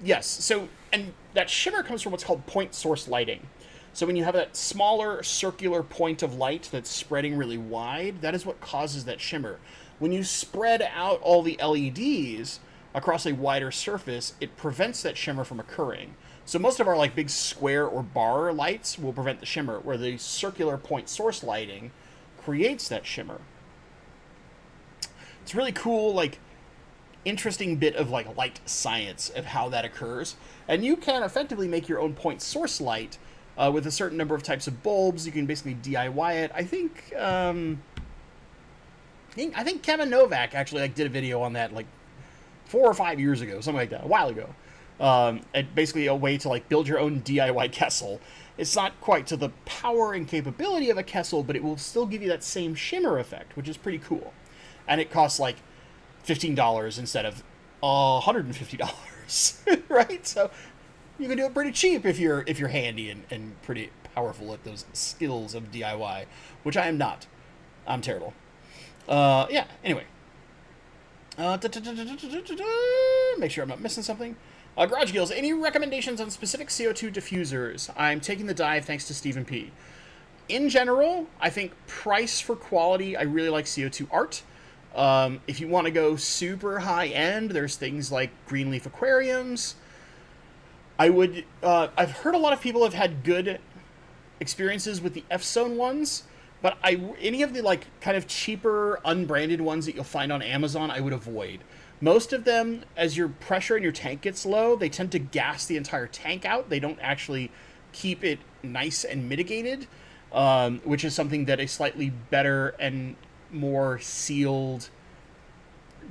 Yes. So, and that shimmer comes from what's called point source lighting. So when you have that smaller circular point of light that's spreading really wide, that is what causes that shimmer. When you spread out all the LEDs across a wider surface, it prevents that shimmer from occurring. So most of our like big square or bar lights will prevent the shimmer, where the circular point source lighting creates that shimmer. It's really cool, like interesting bit of like light science of how that occurs. And you can effectively make your own point source light with a certain number of types of bulbs. You can basically DIY it. I think Kevin Novak actually like did a video on that like 4 or 5 years ago, something like that, a while ago. And basically a way to like build your own DIY Kessel. It's not quite to the power and capability of a Kessel, but it will still give you that same shimmer effect, which is pretty cool. And it costs like $15 instead of $150, right? So you can do it pretty cheap if you're handy and pretty powerful at those skills of DIY, which I am not. I'm terrible. Yeah. Anyway. Make sure I'm not missing something. Garage Gills, any recommendations on specific CO2 diffusers? I'm taking the dive thanks to Stephen P. In general, I think price for quality, I really like CO2 Art. If you want to go super high end, there's things like Greenleaf Aquariums. I've heard a lot of people have had good experiences with the F-Zone ones, but any of the like kind of cheaper, unbranded ones that you'll find on Amazon, I would avoid. Most of them, as your pressure in your tank gets low, they tend to gas the entire tank out. They don't actually keep it nice and mitigated, which is something that a slightly better and more sealed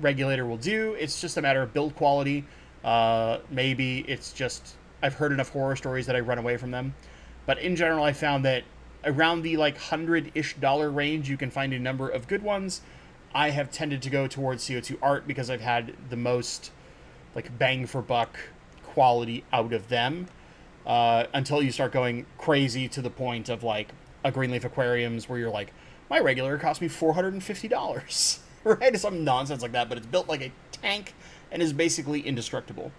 regulator will do. It's just a matter of build quality. Maybe it's just I've heard enough horror stories that I run away from them. But in general, I found that around the like $100-ish range, you can find a number of good ones. I have tended to go towards CO2 Art because I've had the most like bang for buck quality out of them, until you start going crazy to the point of like a Greenleaf Aquariums where you're like, my regular cost me $450, right? It's some nonsense like that, but it's built like a tank and is basically indestructible.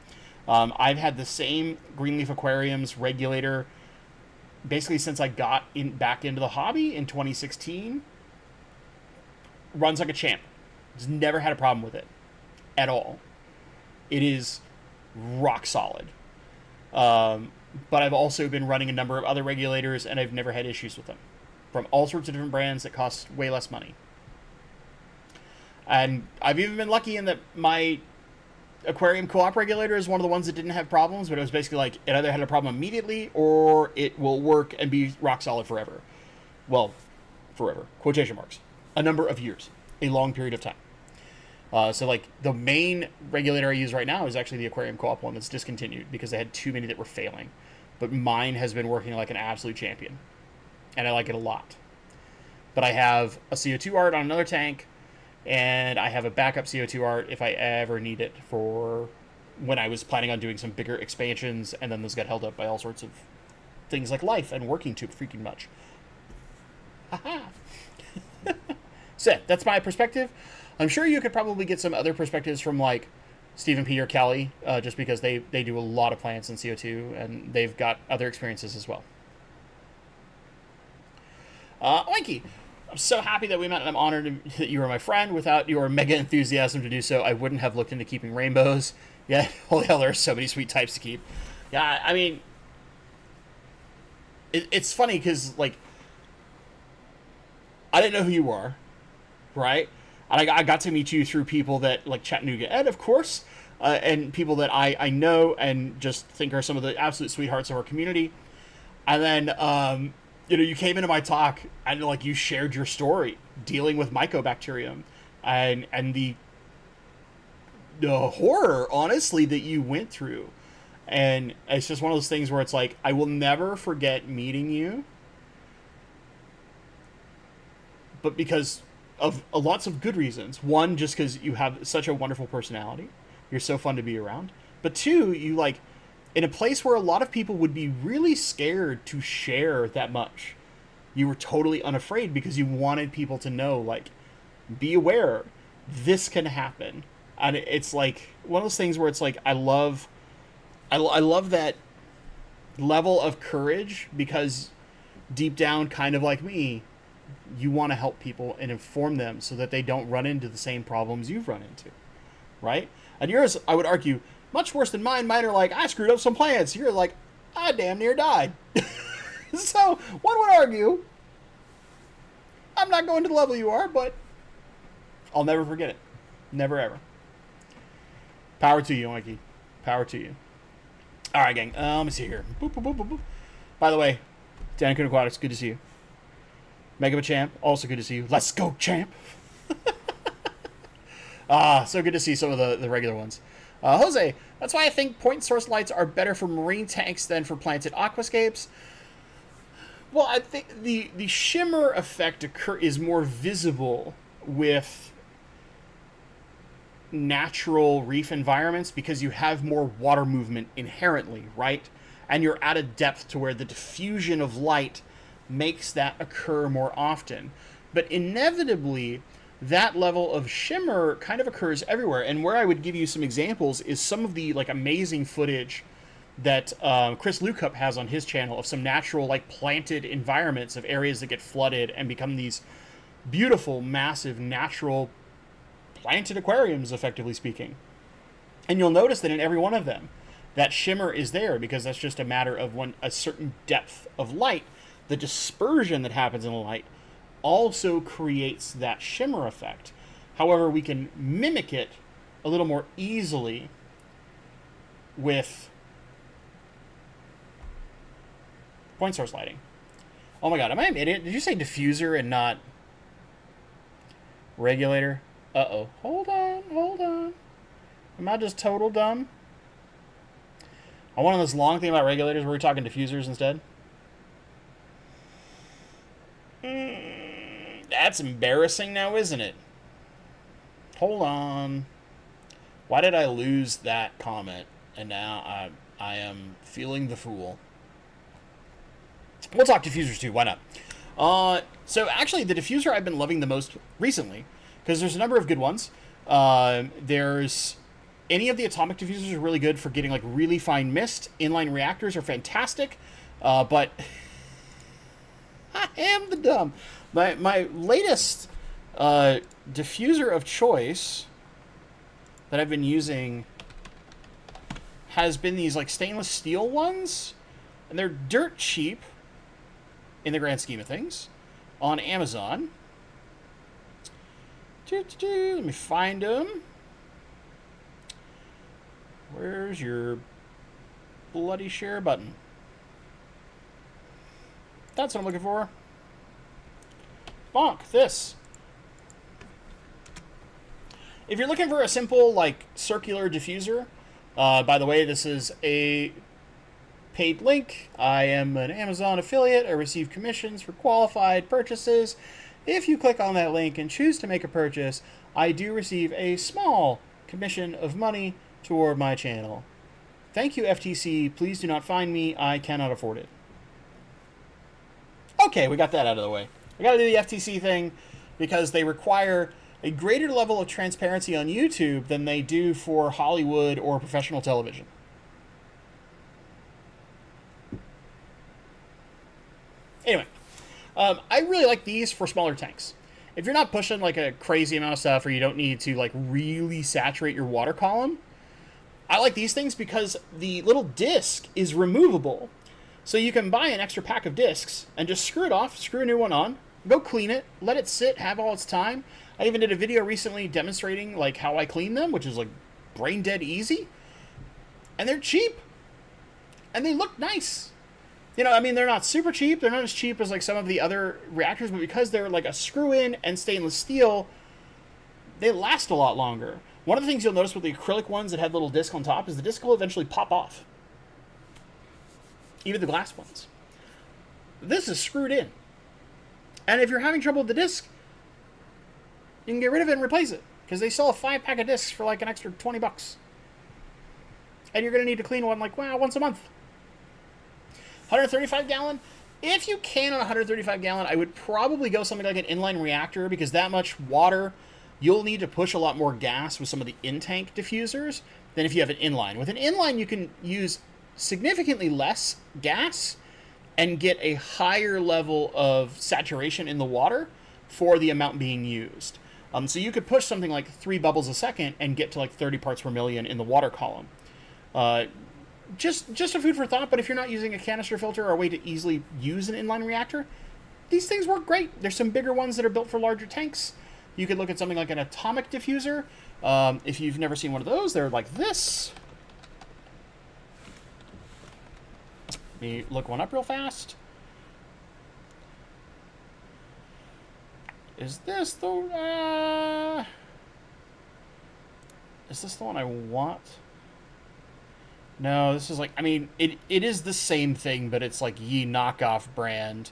I've had the same Greenleaf Aquariums regulator basically since I got back into the hobby in 2016. Runs like a champ. Just never had a problem with it at all. It is rock solid. But I've also been running a number of other regulators, and I've never had issues with them. From all sorts of different brands that cost way less money. And I've even been lucky in that my Aquarium co-op regulator is one of the ones that didn't have problems, but it was basically like, it either had a problem immediately, or it will work and be rock solid forever. Well, forever. Quotation marks. A number of years, a long period of time. So like the main regulator I use right now is actually the Aquarium Co-op one that's discontinued because they had too many that were failing. But mine has been working like an absolute champion, and I like it a lot. But I have a CO2 Art on another tank, and I have a backup CO2 Art if I ever need it for when I was planning on doing some bigger expansions, and then those got held up by all sorts of things like life and working too freaking much. Haha. So that's my perspective. I'm sure you could probably get some other perspectives from like Stephen P. or Kelly, just because they do a lot of plants in CO2 and they've got other experiences as well. Oinky, I'm so happy that we met, and I'm honored that you were my friend. Without your mega enthusiasm to do so, I wouldn't have looked into keeping rainbows. Yeah, holy hell, there are so many sweet types to keep. Yeah, I mean, it's funny because, like, I didn't know who you are, right? And I got to meet you through people that, like Chattanooga Ed, of course, and people that I know and just think are some of the absolute sweethearts of our community. And then, you came into my talk and, like, you shared your story dealing with mycobacterium and the horror, honestly, that you went through. And it's just one of those things where it's like, I will never forget meeting you, but because of lots of good reasons. One, just because you have such a wonderful personality. You're so fun to be around. But two, you, like, in a place where a lot of people would be really scared to share that much, you were totally unafraid because you wanted people to know, like, be aware, this can happen. And it's like one of those things where it's like, I love that level of courage, because deep down, kind of like me, you want to help people and inform them so that they don't run into the same problems you've run into, right? And yours, I would argue, much worse than mine. Mine are like, I screwed up some plants. You're like, I damn near died. So one would argue, I'm not going to the level you are, but I'll never forget it. Never, ever. Power to you, Mikey. Power to you. All right, gang. Let me see here. Boop, boop, boop, boop, boop. By the way, Dan Kun Aquatics, good to see you. Mega Champ, also good to see you. Let's go, champ. So good to see some of the regular ones. Jose, that's why I think point source lights are better for marine tanks than for planted aquascapes. Well, I think the shimmer effect is more visible with natural reef environments because you have more water movement inherently, right? And you're at a depth to where the diffusion of light makes that occur more often. But inevitably, that level of shimmer kind of occurs everywhere. And where I would give you some examples is some of the, like, amazing footage that Chris Lukup has on his channel of some natural, like, planted environments of areas that get flooded and become these beautiful, massive, natural planted aquariums, effectively speaking. And you'll notice that in every one of them, that shimmer is there because that's just a matter of a certain depth of light. The dispersion that happens in the light also creates that shimmer effect. However, we can mimic it a little more easily with point source lighting. Oh my god, am I an idiot? Did you say diffuser and not regulator? Uh-oh. Hold on. Am I just total dumb? I went on this long thing about regulators where we're talking diffusers instead. That's embarrassing now, isn't it? Hold on. Why did I lose that comment? And now I am feeling the fool. We'll talk diffusers too. Why not? So actually, the diffuser I've been loving the most recently, because there's a number of good ones. There's any of the atomic diffusers are really good for getting, like, really fine mist. Inline reactors are fantastic, but I am the dumb. My latest diffuser of choice that I've been using has been these, like, stainless steel ones, and they're dirt cheap in the grand scheme of things on Amazon. Let me find them. Where's your bloody share button? That's what I'm looking for. Bonk, this. If you're looking for a simple, like, circular diffuser, by the way, this is a paid link. I am an Amazon affiliate. I receive commissions for qualified purchases. If you click on that link and choose to make a purchase, I do receive a small commission of money toward my channel. Thank you, FTC. Please do not fine me. I cannot afford it. Okay, we got that out of the way. We got to do the FTC thing because they require a greater level of transparency on YouTube than they do for Hollywood or professional television. Anyway, I really like these for smaller tanks. If you're not pushing, like, a crazy amount of stuff, or you don't need to, like, really saturate your water column, I like these things because the little disc is removable. So you can buy an extra pack of discs and just screw it off, screw a new one on, go clean it, let it sit, have all its time. I even did a video recently demonstrating like how I clean them, which is like brain dead easy. And they're cheap. And they look nice. You know, I mean, they're not super cheap. They're not as cheap as like some of the other reactors, but because they're like a screw-in and stainless steel, they last a lot longer. One of the things you'll notice with the acrylic ones that have little disc on top is the disc will eventually pop off. Even the glass ones. This is screwed in. And if you're having trouble with the disc, you can get rid of it and replace it. Because they sell a 5-pack of discs for like an extra 20 bucks. And you're going to need to clean one like, wow, once a month. 135 gallon. If you can on a 135 gallon, I would probably go something like an inline reactor, because that much water, you'll need to push a lot more gas with some of the in-tank diffusers than if you have an inline. With an inline, you can use significantly less gas and get a higher level of saturation in the water for the amount being used. So you could push something like 3 bubbles a second and get to like 30 parts per million in the water column. Just a food for thought, but if you're not using a canister filter or a way to easily use an inline reactor, these things work great. There's some bigger ones that are built for larger tanks. You could look at something like an atomic diffuser. If you've never seen one of those, they're like this. Let me look one up real fast. Is this the one I want? No, this is like, I mean, it is the same thing, but it's like ye knockoff brand.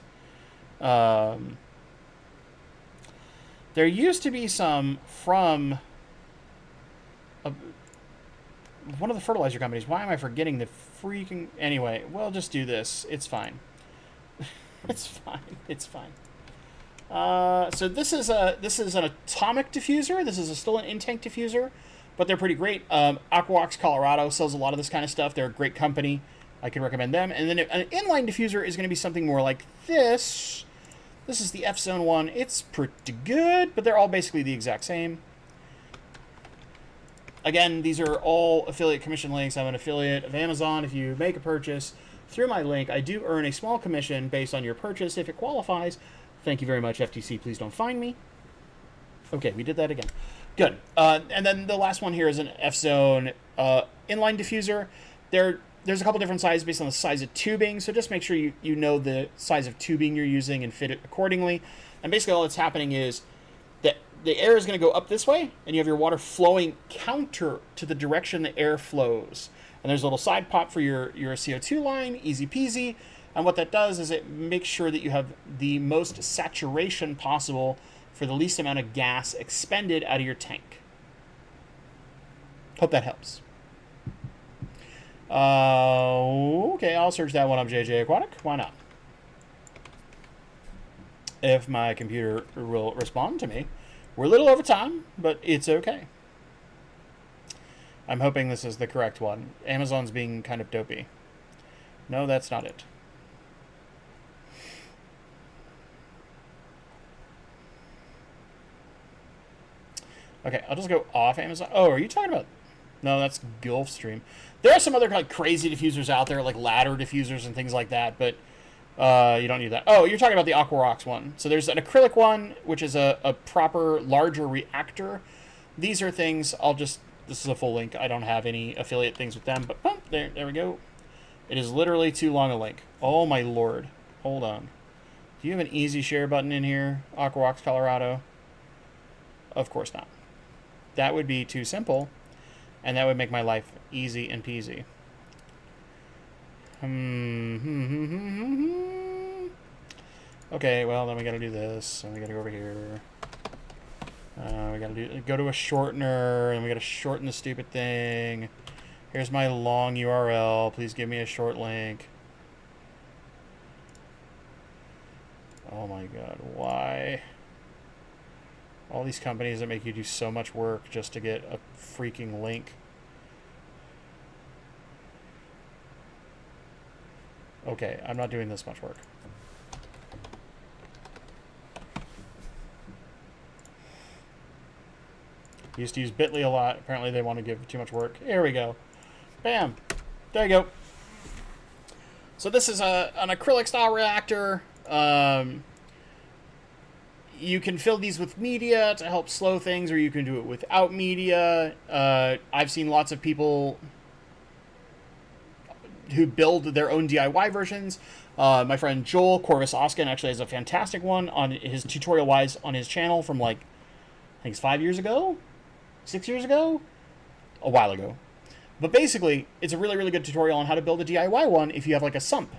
There used to be some from one of the fertilizer companies. Why am I forgetting the freaking... Anyway, we'll just do this. It's fine. It's fine. It's fine. So this is an atomic diffuser. This is still an in-tank diffuser, but they're pretty great. Aquarox Colorado sells a lot of this kind of stuff. They're a great company. I can recommend them. And then an inline diffuser is going to be something more like this. This is the F-Zone one. It's pretty good, but they're all basically the exact same. Again, these are all affiliate commission links. I'm an affiliate of Amazon. If you make a purchase through my link, I do earn a small commission based on your purchase if it qualifies. Thank you very much, FTC. Please don't find me. Okay, we did that again. Good. And then the last one here is an F-Zone inline diffuser. There's a couple different sizes based on the size of tubing, so just make sure you know the size of tubing you're using and fit it accordingly. And basically all that's happening is that the air is going to go up this way, and you have your water flowing counter to the direction the air flows. And there's a little side pop for your CO2 line, easy peasy. And what that does is it makes sure that you have the most saturation possible for the least amount of gas expended out of your tank. Hope that helps. Okay, I'll search that one up, JJ Aquatic. Why not? If my computer will respond to me. We're a little over time, but it's okay. I'm hoping this is the correct one. Amazon's being kind of dopey. No, that's not it. Okay, I'll just go off Amazon. Oh, are you talking about... No, that's Gulfstream. There are some other like crazy diffusers out there, like ladder diffusers and things like that, but you don't need that. Oh, you're talking about the Aquarox one. So there's an acrylic one, which is a proper larger reactor. These are things, this is a full link. I don't have any affiliate things with them, but boom, there we go. It is literally too long a link. Oh my lord. Hold on. Do you have an easy share button in here, Aquarox Colorado? Of course not. That would be too simple. And that would make my life easy and peasy. Okay, well, then we gotta do this, and we gotta go over here. We gotta go to a shortener, and we gotta shorten the stupid thing. Here's my long URL. Please give me a short link. Oh my god, why? All these companies that make you do so much work just to get a freaking link. Okay, I'm not doing this much work. Used to use Bitly a lot. Apparently they want to give too much work. Here we go. Bam. There you go. So this is an acrylic style reactor. You can fill these with media to help slow things, or you can do it without media. I've seen lots of people who build their own DIY versions. My friend Joel Corvus-Oskin actually has a fantastic one on his tutorial-wise on his channel from like, I think it's 5 years ago? 6 years ago? A while ago. But basically, it's a really, really good tutorial on how to build a DIY one if you have like a sump.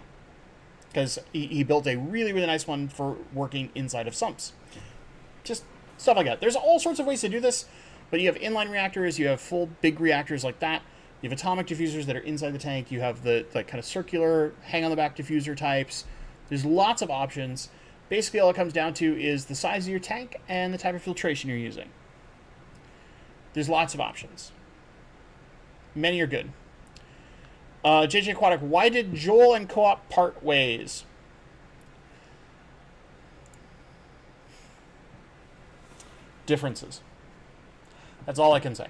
Because he built a really, really nice one for working inside of sumps. Just stuff like that. There's all sorts of ways to do this, but you have inline reactors, you have full big reactors like that. You have atomic diffusers that are inside the tank. You have the like kind of circular, hang on the back diffuser types. There's lots of options. Basically, all it comes down to is the size of your tank and the type of filtration you're using. There's lots of options. Many are good. JJ Aquatic, why did Joel and Co-op part ways? Differences. That's all I can say.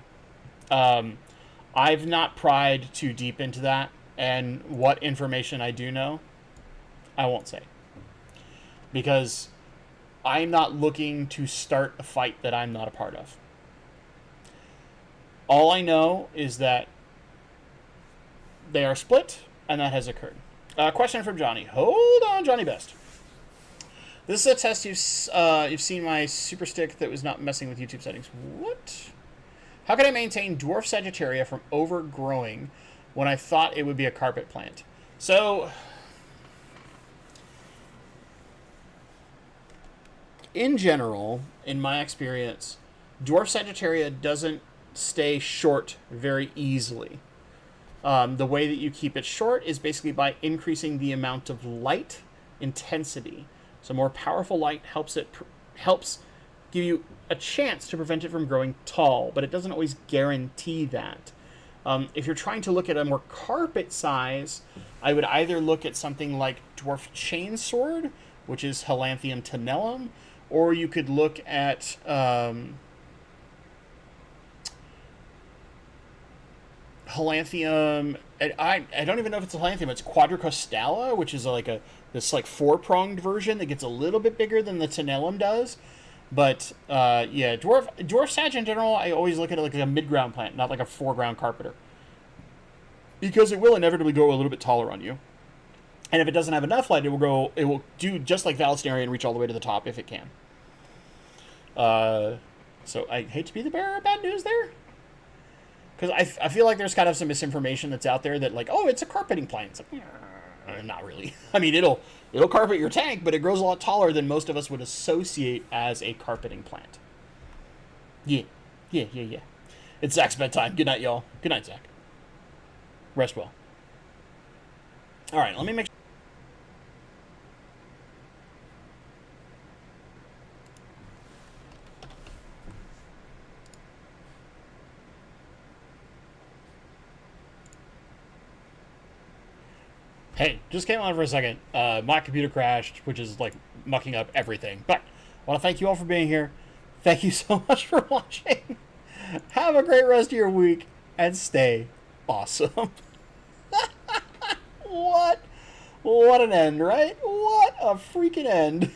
I've not pried too deep into that, and what information I do know, I won't say. Because I'm not looking to start a fight that I'm not a part of. All I know is that they are split, and that has occurred. Question from Johnny. Hold on, Johnny Best. This is a test you've seen my super stick that was not messing with YouTube settings. What? How can I maintain dwarf Sagittaria from overgrowing when I thought it would be a carpet plant? So, in general, in my experience, dwarf Sagittaria doesn't stay short very easily. The way that you keep it short is basically by increasing the amount of light intensity. So more powerful light helps give you a chance to prevent it from growing tall, but it doesn't always guarantee that. If you're trying to look at a more carpet size, I would either look at something like dwarf chainsword, which is Helanthium tenellum, or you could look at Helanthium. I don't even know if it's a Helanthium. It's Quadricostala, which is this four-pronged version that gets a little bit bigger than the tenellum does. But yeah, dwarf sag in general, I always look at it like a mid-ground plant, not like a foreground carpeter, because it will inevitably go a little bit taller on you. And if it doesn't have enough light, it will do just like Vallisneria and reach all the way to the top if it can. So I hate to be the bearer of bad news there, because I feel like there's kind of some misinformation that's out there that like, oh, it's a carpeting plant. It's like, not really. I mean, it'll carpet your tank, but it grows a lot taller than most of us would associate as a carpeting plant. Yeah. It's Zach's bedtime. Good night, y'all. Good night, Zach. Rest well. All right, let me make sure. Hey, just came on for a second. My computer crashed, which is like mucking up everything. But I want to thank you all for being here. Thank you so much for watching. Have a great rest of your week and stay awesome. What an end, right? What a freaking end.